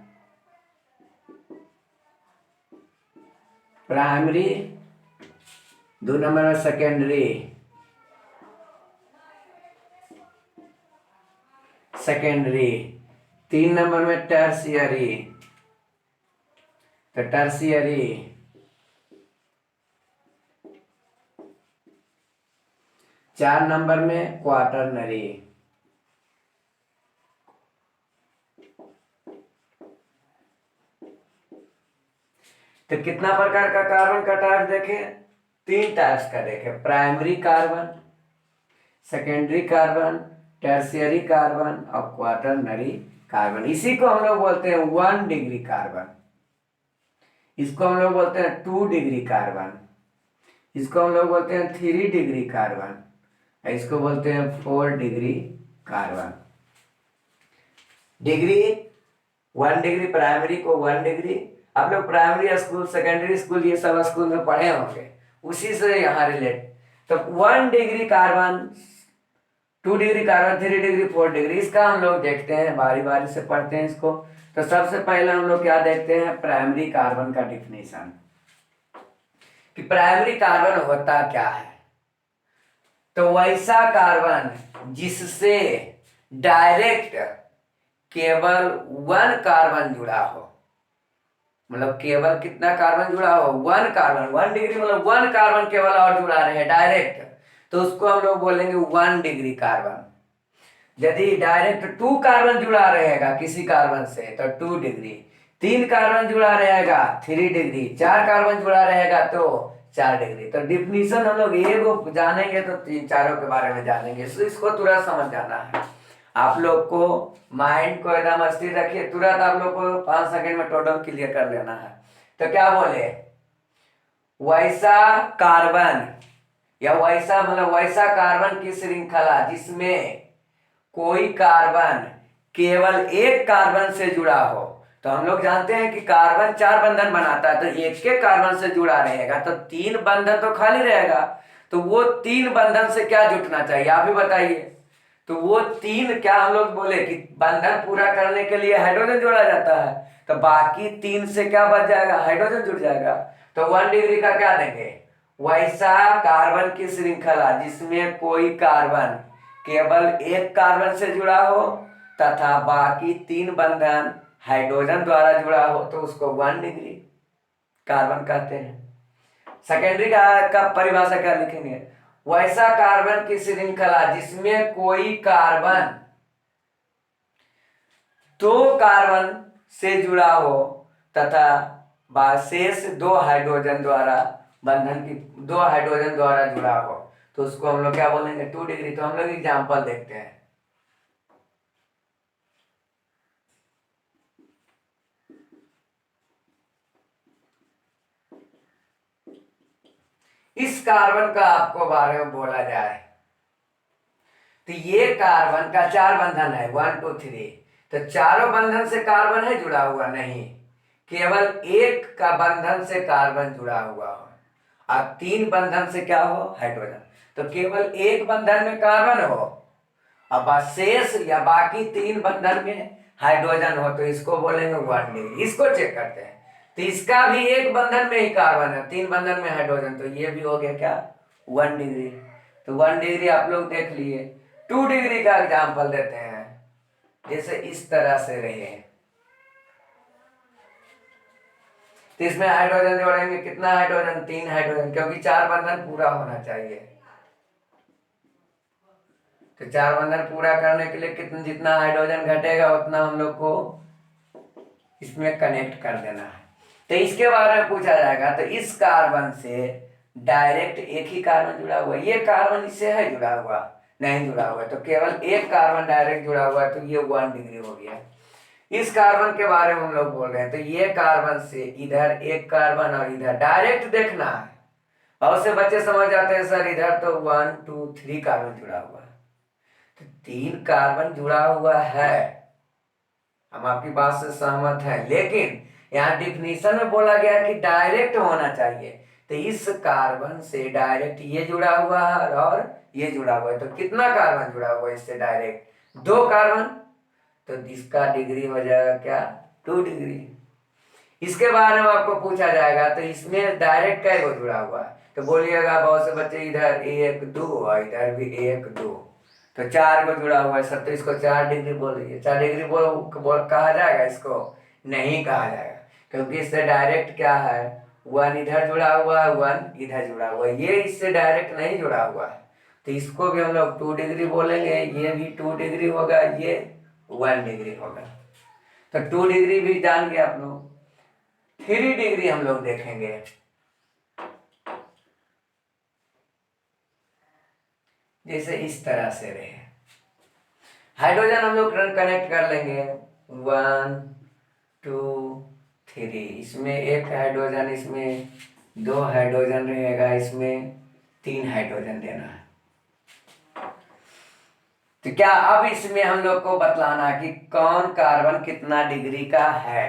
प्राइमरी। 2 नंबर में सेकेंडरी, सेकेंडरी। 3 नंबर में टर्शियरी, तो टर्शियरी। 4 नंबर में क्वाटरनरी। तो कितना प्रकार का कार्बन का टाइप देखे, 3 टाइप्स का देखे, primary carbon, secondary carbon, tertiary carbon और क्वाटरनरी कार्बन। इसी को हम लोग बोलते हैं 1 डिग्री कार्बन, इसको हम लोग बोलते हैं 2 डिग्री कार्बन, इसको हम लोग बोलते हैं 3 डिग्री कार्बन इसको बोलते हैं 4 degree carbon. Degree 1 degree, primary को 1 डिग्री। आप लोग प्राइमरी स्कूल, सेकेंडरी स्कूल, ये सब स्कूल में पढ़े होंगे, उसी से यहाँ रिलेट। तो 1 degree carbon, 2 degree carbon, 3 degree, 4 degree, इसका हम लोग देखते हैं, बारी बारी से पढ़ते हैं इसको। तो सबसे पहले हम लोग क्या देखते हैं, प्राइमरी कार्बन का डिफिनेशन, कि प्राइमरी कार्बन होता क्या है। तो वैसा कार्बन जिससे डायरेक्ट केवल 1 कार्बन जुड़ा हो, मतलब केवल कितना कार्बन जुड़ा हो, 1 कार्बन, 1 डिग्री मतलब 1 कार्बन केवल और जुड़ा रहे डायरेक्ट, तो उसको हम लोग बोलेंगे 1 डिग्री कार्बन। यदि डायरेक्ट 2 कार्बन जुड़ा रहेगा किसी कार्बन से तो 2 डिग्री, 3 कार्बन जुड़ा रहेगा 3 डिग्री, 4 कार्बन जुड़ा रहेगा तो 4 डिग्री। तो डिफिनीशन हम लोग एक जानेंगे तो 3 4 के बारे में जानेंगे, तो इसको तुरंत समझ जाना है। आप लोग को माइंड को एकदम स्थिर रखिए, तुरंत आप लोग को 5 सेकंड में टोटल क्लियर कर लेना है। तो क्या बोले, वैसा कार्बन या वैसा मतलब वैसा कार्बन की श्रृंखला जिसमें कोई कार्बन केवल 1 कार्बन से जुड़ा हो। तो हम लोग जानते हैं कि कार्बन 4 बंधन बनाता है, तो एक के कार्बन से जुड़ा रहेगा तो 3 बंधन तो खाली रहेगा, तो वो 3 बंधन से क्या जुटना चाहिए आप ही बताइए। तो वो 3 क्या हम लोग बोले कि बंधन पूरा करने के लिए हाइड्रोजन जोड़ा जाता है, तो बाकी 3 से क्या बच जाएगा, हाइड्रोजन जुड़ जाएगा। तो 1 डिग्री का क्या देंगे, वैसा कार्बन की श्रृंखला जिसमें कोई कार्बन केवल 1 कार्बन से जुड़ा हो तथा बाकी 3 बंधन हाइड्रोजन द्वारा जुड़ा हो, तो उसको 1 डिग्री कार्बन कहते हैं। सेकेंडरी का परिभाषा क्या लिखेंगे, वैसा कार्बन की श्रृंखला जिसमें कोई कार्बन 2 कार्बन से जुड़ा हो तथा शेष 2 हाइड्रोजन द्वारा बंधन की 2 हाइड्रोजन द्वारा जुड़ा हो, तो उसको हम लोग क्या बोलेंगे, 2 डिग्री। तो हम लोग एग्जाम्पल देखते हैं। इस कार्बन का आपको बारे में बोला जाए तो ये कार्बन का 4 बंधन है, 1 2 3। तो चारों बंधन से कार्बन है जुड़ा हुआ, नहीं, केवल 1 का बंधन से कार्बन जुड़ा हुआ हो, अब 3 बंधन से क्या हो, हाइड्रोजन। तो केवल 1 बंधन में कार्बन हो, अब शेष या बाकी 3 बंधन में हाइड्रोजन हो, तो इसको बोलेंगे 1 डिग्री। इसको चेक करते हैं, तो इसका भी 1 बंधन में ही कार्बन है, 3 बंधन में हाइड्रोजन, तो ये भी हो गया क्या, 1 डिग्री। तो 1 डिग्री आप लोग देख लिए। 2 डिग्री का एग्जाम्पल देते हैं, जैसे इस तरह से रहे, तो इसमें हाइड्रोजन जोड़ेंगे, कितना हाइड्रोजन, 3 हाइड्रोजन, क्योंकि 4 बंधन पूरा होना चाहिए। तो 4 बंधन पूरा करने के लिए कितना, जितना हाइड्रोजन घटेगा उतना हम लोग को इसमें कनेक्ट कर देना है। तो इसके बारे में पूछा जाएगा, तो इस कार्बन से डायरेक्ट एक ही कार्बन जुड़ा हुआ, ये कार्बन इससे है जुड़ा हुआ, नहीं जुड़ा हुआ, तो केवल 1 कार्बन डायरेक्ट जुड़ा हुआ है, तो ये 1 डिग्री हो गया। इस कार्बन के बारे में हम लोग बोल रहे हैं, तो ये कार्बन से इधर 1 कार्बन और इधर डायरेक्ट देखना है। बहुत से बच्चे समझ जाते हैं सर इधर तो 1 2 3 कार्बन जुड़ा हुआ है, तो 3 कार्बन जुड़ा हुआ है, हम आपकी बात से सहमत हैं, लेकिन यहाँ डिफिनीशन में बोला गया कि डायरेक्ट होना चाहिए। तो इस कार्बन से डायरेक्ट ये जुड़ा हुआ है और ये जुड़ा हुआ है, तो कितना कार्बन जुड़ा हुआ है इससे डायरेक्ट, 2 कार्बन, तो इसका डिग्री हो जाएगा क्या, 2 डिग्री। इसके बारे में आपको पूछा जाएगा, तो इसमें डायरेक्ट कै को जुड़ा हुआ है, तो बोलिएगा बहुत से बच्चे इधर 1 2 और इधर भी 1 2, तो 4 को जुड़ा हुआ है सर, तो इसको 4 डिग्री बोल दीजिए। 4 डिग्री बोल कहा जाएगा, इसको नहीं कहा जाएगा, क्योंकि इससे डायरेक्ट क्या है, 1 इधर जुड़ा हुआ है, 1 इधर जुड़ा हुआ है, ये इससे डायरेक्ट नहीं जुड़ा हुआ है, तो इसको भी हम लोग 2 डिग्री बोलेंगे, ये भी 2 डिग्री होगा, ये 1 डिग्री होगा। तो 2 डिग्री भी जान गए आप लोग। 3 डिग्री हम लोग देखेंगे, जैसे इस तरह से रहे, हाइड्रोजन हम लोग कनेक्ट कर लेंगे, 1 2 3, इसमें 1 हाइड्रोजन, इसमें 2 हाइड्रोजन रहेगा, इसमें 3 हाइड्रोजन देना है। तो क्या अब इसमें हम लोग को बतलाना कि कौन कार्बन कितना डिग्री का है,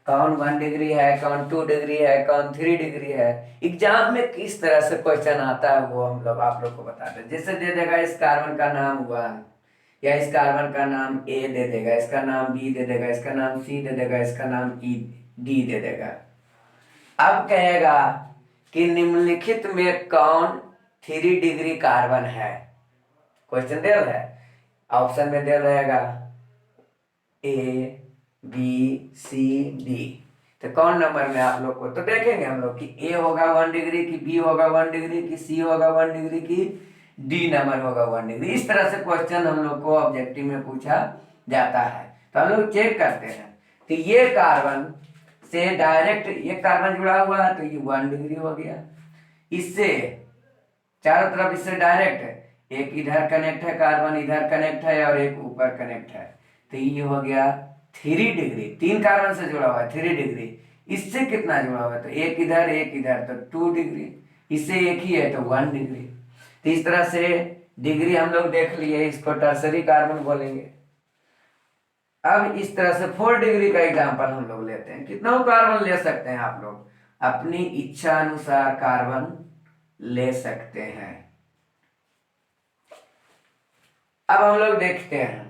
कौन 1 डिग्री है, कौन 2 डिग्री है, कौन 3 डिग्री है। एग्जाम में किस तरह से क्वेश्चन आता है वो हम लोग आप लोग को बताते हैं। जैसे दे देगा इस कार्बन का नाम 1, या इस कार्बन का नाम ए दे देगा, इसका नाम बी दे देगा, इसका नाम सी दे देगा, इसका नाम डी दे देगा। अब कहेगा कि निम्नलिखित में कौन 3 डिग्री कार्बन है। क्वेश्चन दे रहा है, ऑप्शन में दे रहेगा ए बी सी डी। तो कौन नंबर में आप लोग को तो देखेंगे हम लोग कि ए होगा 1 डिग्री, की बी होगा 1 डिग्री, की सी होगा 1 डिग्री, की डी नंबर होगा 1 डिग्री। इस तरह से क्वेश्चन हम लोग को ऑब्जेक्टिव में पूछा जाता है। तो हम लोग चेक करते हैं। तो ये कार्बन से डायरेक्ट ये कार्बन जुड़ा हुआ है तो ये 1 डिग्री हो गया। इससे चारों तरफ इससे डायरेक्ट एक इधर कनेक्ट है, कार्बन इधर कनेक्ट है और एक ऊपर कनेक्ट है, तो ये हो गया 3 डिग्री। 3 कार्बन से जुड़ा हुआ है 3 डिग्री। इससे कितना जुड़ा हुआ है तो एक इधर तो 2 डिग्री। इससे एक ही है तो 1 डिग्री। तो इस तरह से डिग्री हम लोग देख लिए, इसको टर्सरी कार्बन बोलेंगे। अब इस तरह से 4 डिग्री का एग्जाम्पल हम लोग लेते हैं। कितना कार्बन ले सकते हैं आप लोग, अपनी इच्छा अनुसार कार्बन ले सकते हैं। अब हम लोग देखते हैं,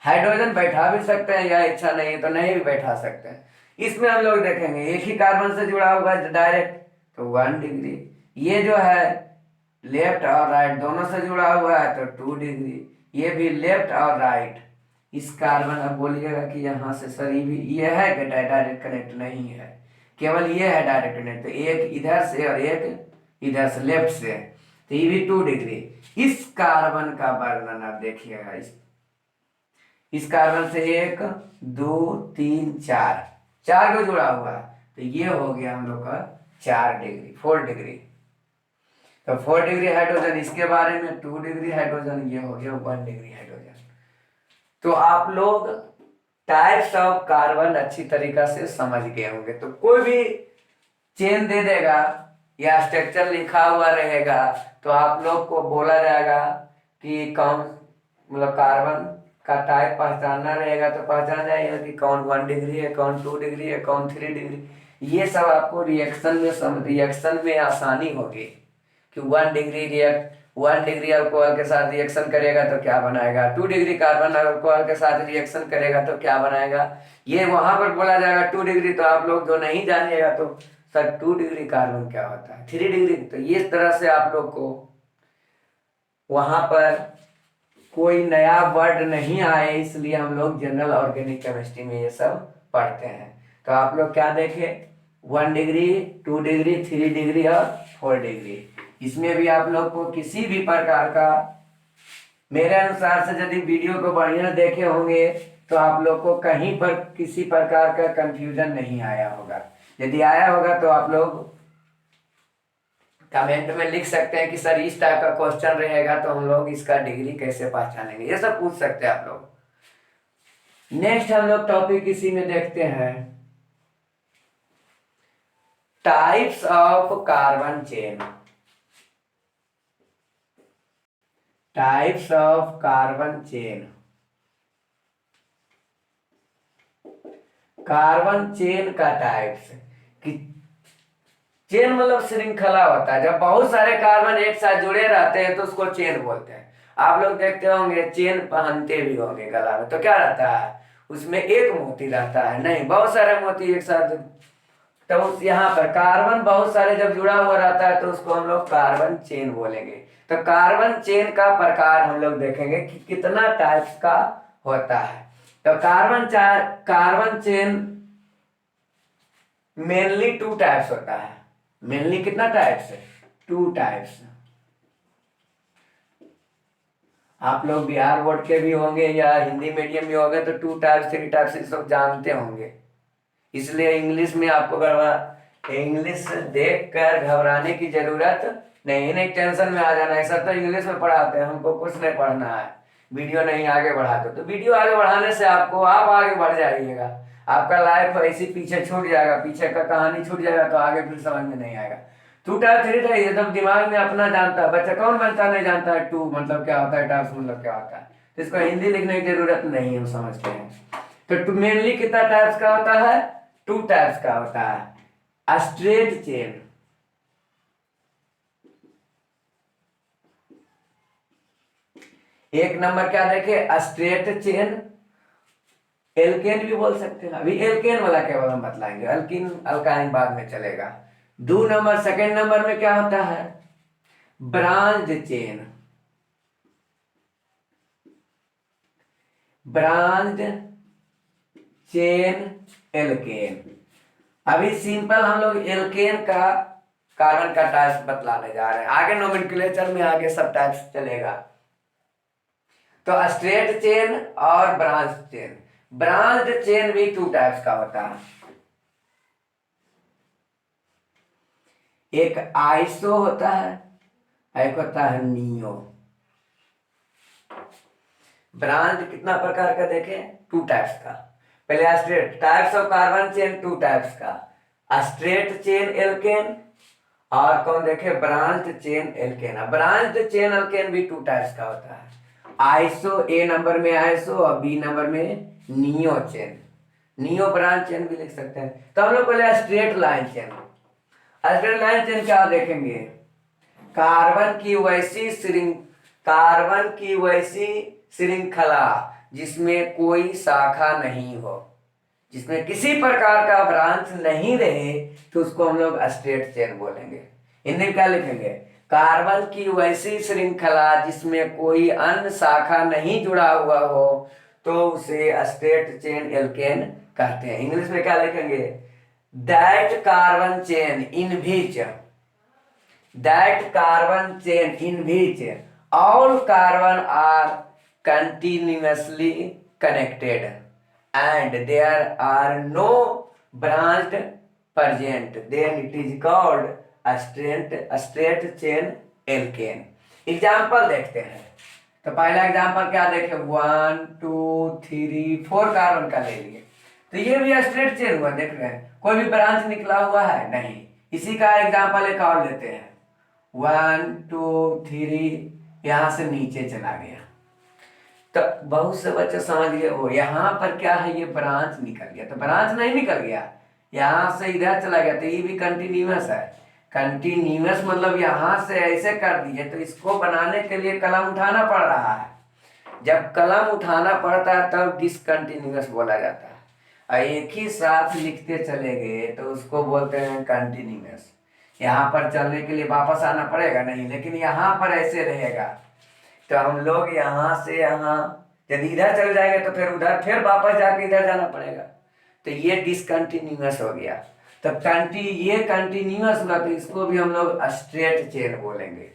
हाइड्रोजन बैठा भी सकते हैं या इच्छा नहीं है तो नहीं भी बैठा सकते हैं। इसमें हम लोग देखेंगे एक ही कार्बन से जुड़ा हुआ है डायरेक्ट तो 1 डिग्री। ये जो है लेफ्ट और राइट दोनों से जुड़ा हुआ है तो 2 डिग्री। ये भी लेफ्ट और राइट। इस कार्बन अब बोलिएगा कि यहाँ से सर ये है कि डायरेक्ट कनेक्ट नहीं है, केवल ये है डायरेक्ट कनेक्ट। तो एक इधर से और एक इधर से लेफ्ट से, तो ये भी 2 डिग्री। इस कार्बन का वर्णन आप देखिएगा, इस कार्बन से 1 2 3 4 को जुड़ा हुआ है तो ये हो गया हम लोग का 4 डिग्री, 4 डिग्री। तो 4 डिग्री हाइड्रोजन इसके बारे में, 2 डिग्री हाइड्रोजन ये हो गया 1 डिग्री हाइड्रोजन। तो आप लोग टाइप्स ऑफ कार्बन अच्छी तरीका से समझ गए होंगे। तो कोई भी चेन दे देगा या स्ट्रक्चर लिखा हुआ रहेगा तो आप लोग को बोला जाएगा कि कौन मतलब कार्बन का टाइप पहचानना रहेगा तो पहचान जाएगा कि कौन 1 डिग्री है, कौन 2 डिग्री है, कौन 3 डिग्री। ये सब आपको रिएक्शन में आसानी होगी कि 1 डिग्री अल्कोहल के साथ रिएक्शन करेगा तो क्या बनाएगा, 2 डिग्री कार्बन अल्कोहल के साथ रिएक्शन करेगा तो क्या बनाएगा। ये वहां पर बोला जाएगा 2 डिग्री। तो आप लोग जो नहीं जानिएगा तो सर 2 डिग्री कार्बन क्या होता है, 3 डिग्री। तो ये तरह से आप लोग को वहां पर कोई नया वर्ड नहीं आए, इसलिए हम लोग जनरल ऑर्गेनिक केमिस्ट्री में ये सब पढ़ते हैं। तो आप लोग क्या देखे, 1 डिग्री, 2 डिग्री, 3 डिग्री और 4 डिग्री। इसमें भी आप लोग को किसी भी प्रकार का, मेरे अनुसार से यदि वीडियो को बढ़िया देखे होंगे तो आप लोग को कहीं पर किसी प्रकार का कंफ्यूजन नहीं आया होगा। यदि आया होगा तो आप लोग कमेंट में लिख सकते हैं कि सर इस टाइप का क्वेश्चन रहेगा तो हम लोग इसका डिग्री कैसे पहचानेंगे, ये सब पूछ सकते हैं आप लोग। नेक्स्ट हम लोग टॉपिक इसी में देखते हैं, types of carbon chain. Types of carbon chain. Carbon chain का टाइप्स कि चेन मतलब श्रृंखला होता है। जब बहुत सारे कार्बन एक साथ जुड़े रहते हैं तो उसको चेन बोलते हैं। आप लोग देखते होंगे चेन पहनते भी होंगे गला में, तो क्या रहता है उसमें एक मोती रहता है, नहीं बहुत सारे मोती एक साथ। तो यहाँ पर कार्बन बहुत सारे जब जुड़ा हुआ रहता है तो उसको हम लोग कार्बन चेन बोलेंगे। तो कार्बन चेन का प्रकार हम लोग देखेंगे कि कितना टाइप्स का होता है। तो कार्बन चेन मेनली 2 टाइप्स होता है। मेनली कितना टाइप्स है, 2 टाइप्स। आप लोग बिहार बोर्ड के भी होंगे या हिंदी मीडियम में होंगे तो 2 टाइप्स 3 टाइप्स सब जानते होंगे। इसलिए इंग्लिश में आपको इंग्लिश देख कर घबराने की जरूरत नहीं टेंशन में आ जाना है। सब तो इंग्लिश में पढ़ाते हैं, हमको कुछ नहीं पढ़ना है, वीडियो नहीं आगे बढ़ाते। तो वीडियो आगे बढ़ाने से आप आगे बढ़ जाइएगा, आपका लाइफ ऐसी पीछे छूट जाएगा, पीछे का कहानी छूट जाएगा तो आगे फिर समझ में नहीं आएगा। 2 टाइप 3 टाइप एकदम दिमाग में अपना जानता है बच्चा, कौन बच्चा नहीं जानता है 2 मतलब क्या होता है, टाइप्स मतलब क्या होता है। तो इसको हिंदी लिखने की जरूरत नहीं, हम समझते हैं। तो मेनली कितना टाइप्स का होता है? 2 टाइप्स का होता है। स्ट्रेट चेन, एक नंबर क्या देखे? स्ट्रेट चेन, एल्केन भी बोल सकते हैं। अभी एल्केन वाला केवल हम बतलाएंगे, अल्किन अल्काइन बाद में चलेगा। 2 नंबर, सेकेंड नंबर में क्या होता है? Branch chain, branch chain alkane. अभी सिंपल हम लोग एल्केन का कार्बन का टाइप्स बतलाने जा रहे हैं, आगे नोमेनक्लेचर में आगे सब टाइप्स चलेगा। तो स्ट्रेट चेन और ब्रांच चेन। ब्रांच चेन भी 2 टाइप्स का होता है, एक आइसो होता है, एक होता है नियो। ब्रांच कितना प्रकार का देखें? 2 टाइप्स का। पहले straight, types of carbon chain 2 types का, स्ट्रेट चेन एल्केन और कौन देखे? Branch chain alkane. Branch chain alkane भी 2 टाइप्स का होता है, आइसो, ए नंबर में आइसो और बी नंबर में neo chain. Neo branch chain भी लिख सकते हैं। तो हम लोग पहले straight line chain. Straight line chain क्या देखेंगे? कार्बन की वैसी श्रृंखला जिसमें कोई शाखा नहीं हो, जिसमें किसी प्रकार का ब्रांच नहीं रहे, तो उसको हम लोग स्ट्रेट चेन बोलेंगे। हिंदी में क्या लिखेंगे? कार्बन की वैसी श्रृंखला जिसमें कोई अन्य शाखा नहीं जुड़ा हुआ हो, तो उसे स्ट्रेट चेन एल्केन कहते हैं। इंग्लिश में क्या लिखेंगे? That carbon chain in which, that carbon chain in which all carbon are continuously connected and there are no branched present, then it is called a straight chain alkane। Example देखते हैं। तो पहला एग्जाम्पल क्या देखे? 1 2 3 4 कार्बन का ले लिए, तो ये भी स्ट्रेट चेन हुआ। देख रहे हैं कोई भी ब्रांच निकला हुआ है? नहीं। इसी का एग्जाम्पल एक और लेते हैं, 1 2 3, यहां से नीचे चला गया। तो बहुत से बच्चे समझ गए वो यहाँ पर क्या है, ये ब्रांच निकल गया। तो ब्रांच नहीं निकल गया, यहाँ से इधर चला गया, तो ये भी कंटिन्यूअस है। कंटिन्यूअस मतलब यहाँ से ऐसे कर दिए, तो इसको बनाने के लिए कलम उठाना पड़ रहा है। जब कलम उठाना पड़ता है तब डिसकंटिन्यूअस बोला जाता है, और एक ही साथ लिखते चले गए तो उसको बोलते हैं कंटिन्यूअस। यहाँ पर चलने के लिए वापस आना पड़ेगा नहीं, लेकिन यहाँ पर ऐसे रहेगा। तो हम लोग यहाँ से यहाँ यदि इधर चले जाएंगे तो फिर उधर, फिर वापस जाके इधर जाना पड़ेगा, तो ये डिसकंटिन्यूअस हो गया। तो ये कंटिन्यूअस हुआ, तो इसको भी हम लोग स्ट्रेट चेन बोलेंगे।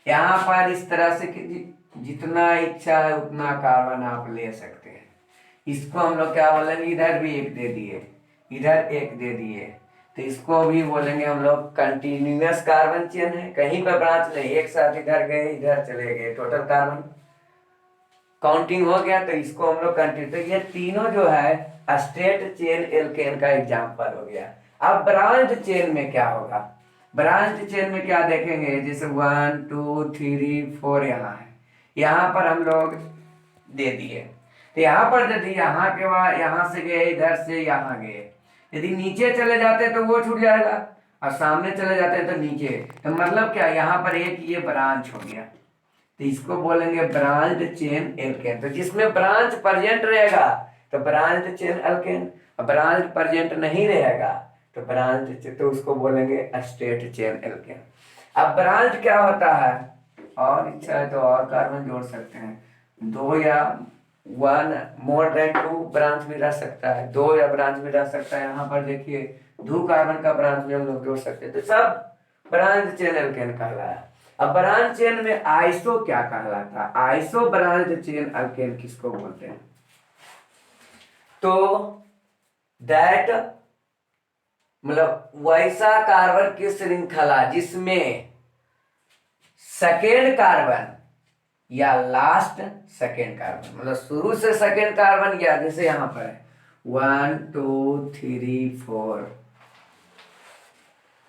यहाँ पर इस तरह से कि जितना इच्छा है उतना कार्बन आप ले सकते हैं। इसको हम लोग क्या बोलेंगे? इधर भी एक दे दिए, इधर एक दे दिए, तो इसको भी बोलेंगे हम लोग कंटिन्यूअस कार्बन चेन है। कहीं पर ब्रांच नहीं, एक साथ इधर गए इधर चले गए, टोटल कार्बन काउंटिंग हो गया, तो इसको हम लोग कंटिन्यू। तो ये तीनों जो है स्ट्रेट चेन एल्केन का एग्जांपल हो गया। अब ब्रांच चेन में क्या होगा? ब्रांच चेन में क्या देखेंगे? जैसे 1 2 3 4 यहाँ है, यहाँ पर हम लोग दे दिए, तो यहाँ पर यदि यहाँ के बाद यहाँ से गए, इधर से यहाँ गए, यदि नीचे चले जाते तो वो छूट जाएगा, और सामने चले जाते तो नीचे। तो मतलब क्या, यहाँ पर एक ये ब्रांच हो गया, तो इसको बोलेंगे ब्रांच चेन एल्केन। तो जिसमें ब्रांच प्रेजेंट रहेगा तो branch chain alkane, branch present नहीं रहेगा तो तो उसको बोलेंगे स्ट्रेट चेन एल्केन। अब ब्रांच क्या होता है? और इच्छा है तो और कार्बन जोड़ सकते हैं, 2 या 1 मोर देन 2 ब्रांच भी रह सकता है, 2 या ब्रांच भी रह सकता है। यहाँ पर देखिए 2 कार्बन का ब्रांच भी हम लोग जोड़ सकते हैं, तो सब ब्रांच चेन एल्केन कहलाया। अब ब्रांच चेन में आइसो क्या कहलाता है? आइसो ब्रांच चेन एल्केन किसको बोलते हैं? तो दैट मतलब वैसा कार्बन की श्रृंखला जिसमें सेकेंड कार्बन या लास्ट सेकेंड कार्बन, मतलब शुरू से सेकेंड कार्बन गया, जैसे यहां पर है 1 2 3 4,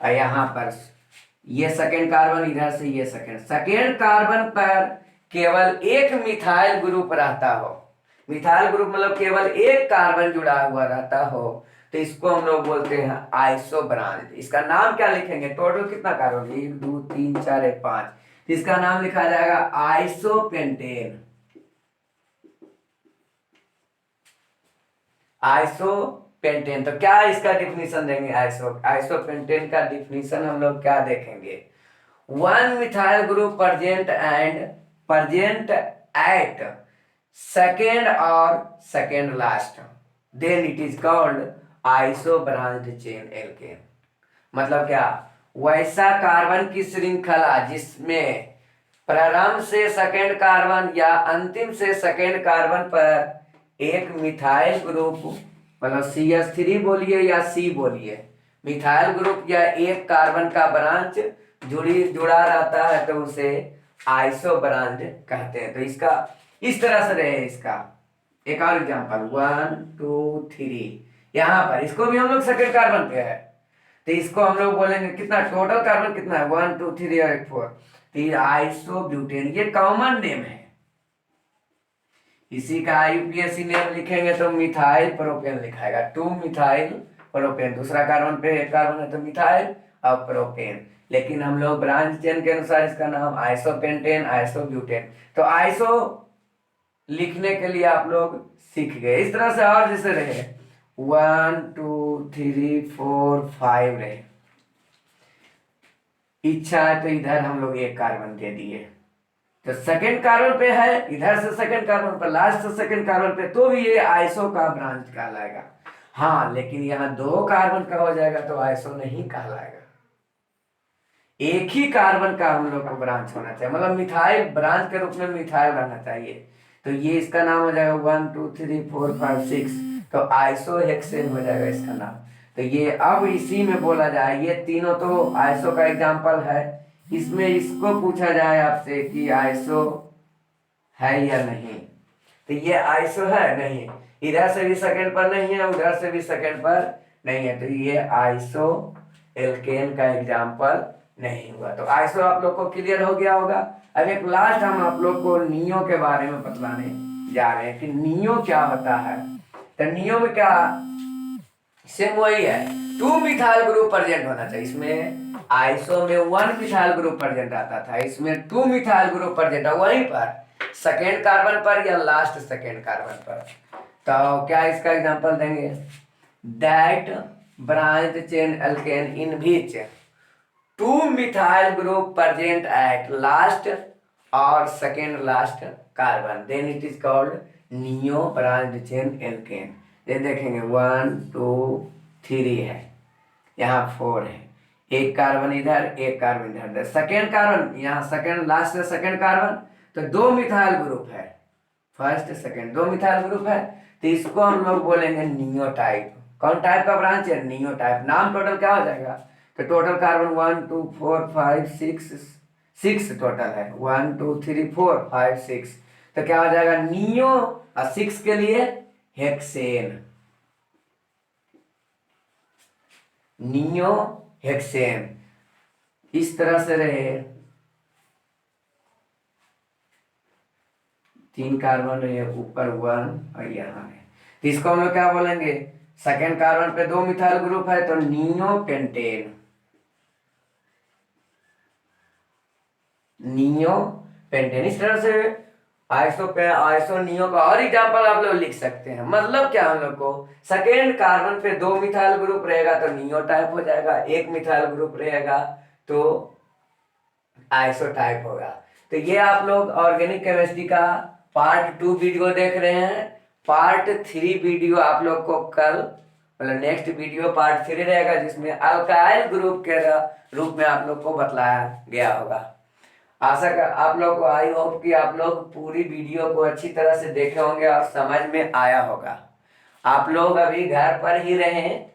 और यहां पर ये सेकेंड कार्बन, इधर से ये सेकेंड कार्बन पर केवल एक मिथाइल ग्रुप रहता हो, मिथाइल ग्रुप मतलब केवल एक कार्बन जुड़ा हुआ रहता हो, तो इसको हम लोग बोलते हैं आइसो ब्रांच। इसका नाम क्या लिखेंगे? टोटल कितना कार्बन? 1 2 3 4 5, तो इसका नाम लिखा जाएगा आइसोपेंटेन। आइसोपेंटेन। तो क्या इसका डिफिनीशन देंगे? आइसोपेंटेन का डिफिनीशन हम लोग क्या देखेंगे? One methyl group present at second और second last, then it is called iso branched chain alkane. मतलब क्या? वैसा कार्बन की श्रृंखला जिसमें प्रारंभ से सेकेंड कार्बन या अंतिम से सेकेंड कार्बन पर एक मिथाइल ग्रुप, मतलब CH3 बोलिए या C बोलिए, मिथाइल ग्रुप या एक कार्बन का ब्रांच जुड़ा रहता है, तो उसे आइसो ब्रांच कहते हैं। तो इसका इस तरह से रहे। इसका एक और एग्जांपल 1 2 3, यहाँ पर इसको भी हम लोग सेकेंड कार्बन पे है, तो इसको हम लोग बोलेंगे कितना? टोटल कार्बन कितना है? 1 2 3 और 4, तो ये आइसोब्यूटेन, ये कॉमन नेम है। इसी का यूपीएससी नेम लिखेंगे तो मिथाइल प्रोपेन लिखाएगा, 2 मिथाइल प्रोपेन। दूसरा कार्बन पे एक कार्बन है तो मिथाइल और प्रोपेन, लेकिन हम लोग ब्रांच चेन के अनुसार इसका नाम आइसोपेंटेन, आइसोब्यूटेन। तो आइसो लिखने के लिए आप लोग सीख गए। इस तरह से और जैसे रहे 1 2 3 4 5 रहे। इच्छा है तो इधर हम लोग एक कार्बन दे दिए, तो सेकंड कार्बन पे है, इधर से सेकंड कार्बन पे, लास्ट से सेकंड कार्बन पे, तो भी ये आइसो का ब्रांच कहलाएगा। हाँ, लेकिन यहाँ 2 कार्बन का हो जाएगा तो आइसो नहीं कहलाएगा। एक ही कार्बन का हम लोग को ब्रांच होना चाहिए, मतलब मिथाइल ब्रांच के रूप में मिथाइल रहना चाहिए। तो ये इसका नाम हो जाएगा 1 2 3 4 5 6, तो आइसोहेक्सेन हो जाएगा इसका नाम। तो ये अब इसी में बोला जाए, ये तीनों तो आइसो का एग्जाम्पल है, इसमें इसको पूछा जाए आपसे कि आइसो है या नहीं, तो ये आइसो है नहीं, इधर से भी सेकंड पर नहीं है, उधर से भी सेकंड पर नहीं है, तो ये आइसो एल्केन का एग्जाम्पल नहीं हुआ। तो आइसो आप लोग को क्लियर हो गया होगा। अब एक लास्ट हम आप लोग को नियो के बारे में बतलाने जा रहे हैं कि नियो क्या होता है। तो नियो में क्या? सेम वही है, 2 मिथाइल ग्रुप प्रेजेंट होना चाहिए। इसमें आइसो में 1 मिथाइल ग्रुप प्रेजेंट आता था, इसमें 2 मिथाइल ग्रुप प्रेजेंट है, वहीं पर सेकेंड कार्बन पर या लास्ट सेकेंड कार्बन पर। तो क्या इसका एग्जांपल देंगे? That branch chain alkane in which 2 methyl group present at last और second last carbon, then it is called neo branch chain alkane. ये देखेंगे 1 2 3 है, यहाँ 4 है, एक कार्बन इधर, एक कार्बन इधर, सेकेंड कार्बन यहाँ, सेकेंड लास्ट से सेकेंड कार्बन, तो 2 मिथाइल ग्रुप है, फर्स्ट सेकेंड 2 मिथाइल ग्रुप है, तो इसको हम लोग बोलेंगे नियो टाइप। कौन टाइप का ब्रांच है? Neo type. नाम टोटल क्या हो जाएगा? तो टोटल कार्बन 1 2 4 5 6 टोटल है, 1 2 3 4 5 6, तो क्या हो जाएगा? नियो, और 6 के लिए हेक्सेन, नियो हेक्सेन। इस तरह से रहे, 3 कार्बन है ऊपर 1 और यहाँ है, तो इसको हम लोग क्या बोलेंगे? सेकेंड कार्बन पे 2 मिथाइल ग्रुप है तो नियो पेंटेन, नियो पेंटेन। इस तरह से आइसो नियो का और एग्जांपल आप लोग लिख सकते हैं। मतलब क्या? हम लोग को सेकेंड कार्बन पे 2 मिथाइल ग्रुप रहेगा तो नियो टाइप हो जाएगा, 1 मिथाइल ग्रुप रहेगा तो आइसो टाइप होगा। तो ये आप लोग ऑर्गेनिक केमिस्ट्री का पार्ट 2 वीडियो देख रहे हैं। पार्ट 3 वीडियो आप लोग को कल, मतलब नेक्स्ट वीडियो पार्ट 3 रहेगा, जिसमें अल्काइल ग्रुप के रूप में आप लोग को बतलाया गया होगा। आशा कर आप लोग को, आई होप कि आप लोग पूरी वीडियो को अच्छी तरह से देखे होंगे और समझ में आया होगा। आप लोग अभी घर पर ही रहें,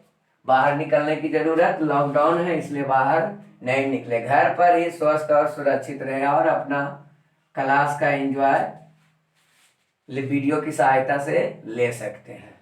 बाहर निकलने की जरूरत, लॉकडाउन है इसलिए बाहर नहीं निकले, घर पर ही स्वस्थ और सुरक्षित रहें और अपना क्लास का एंजॉय वीडियो की सहायता से ले सकते हैं।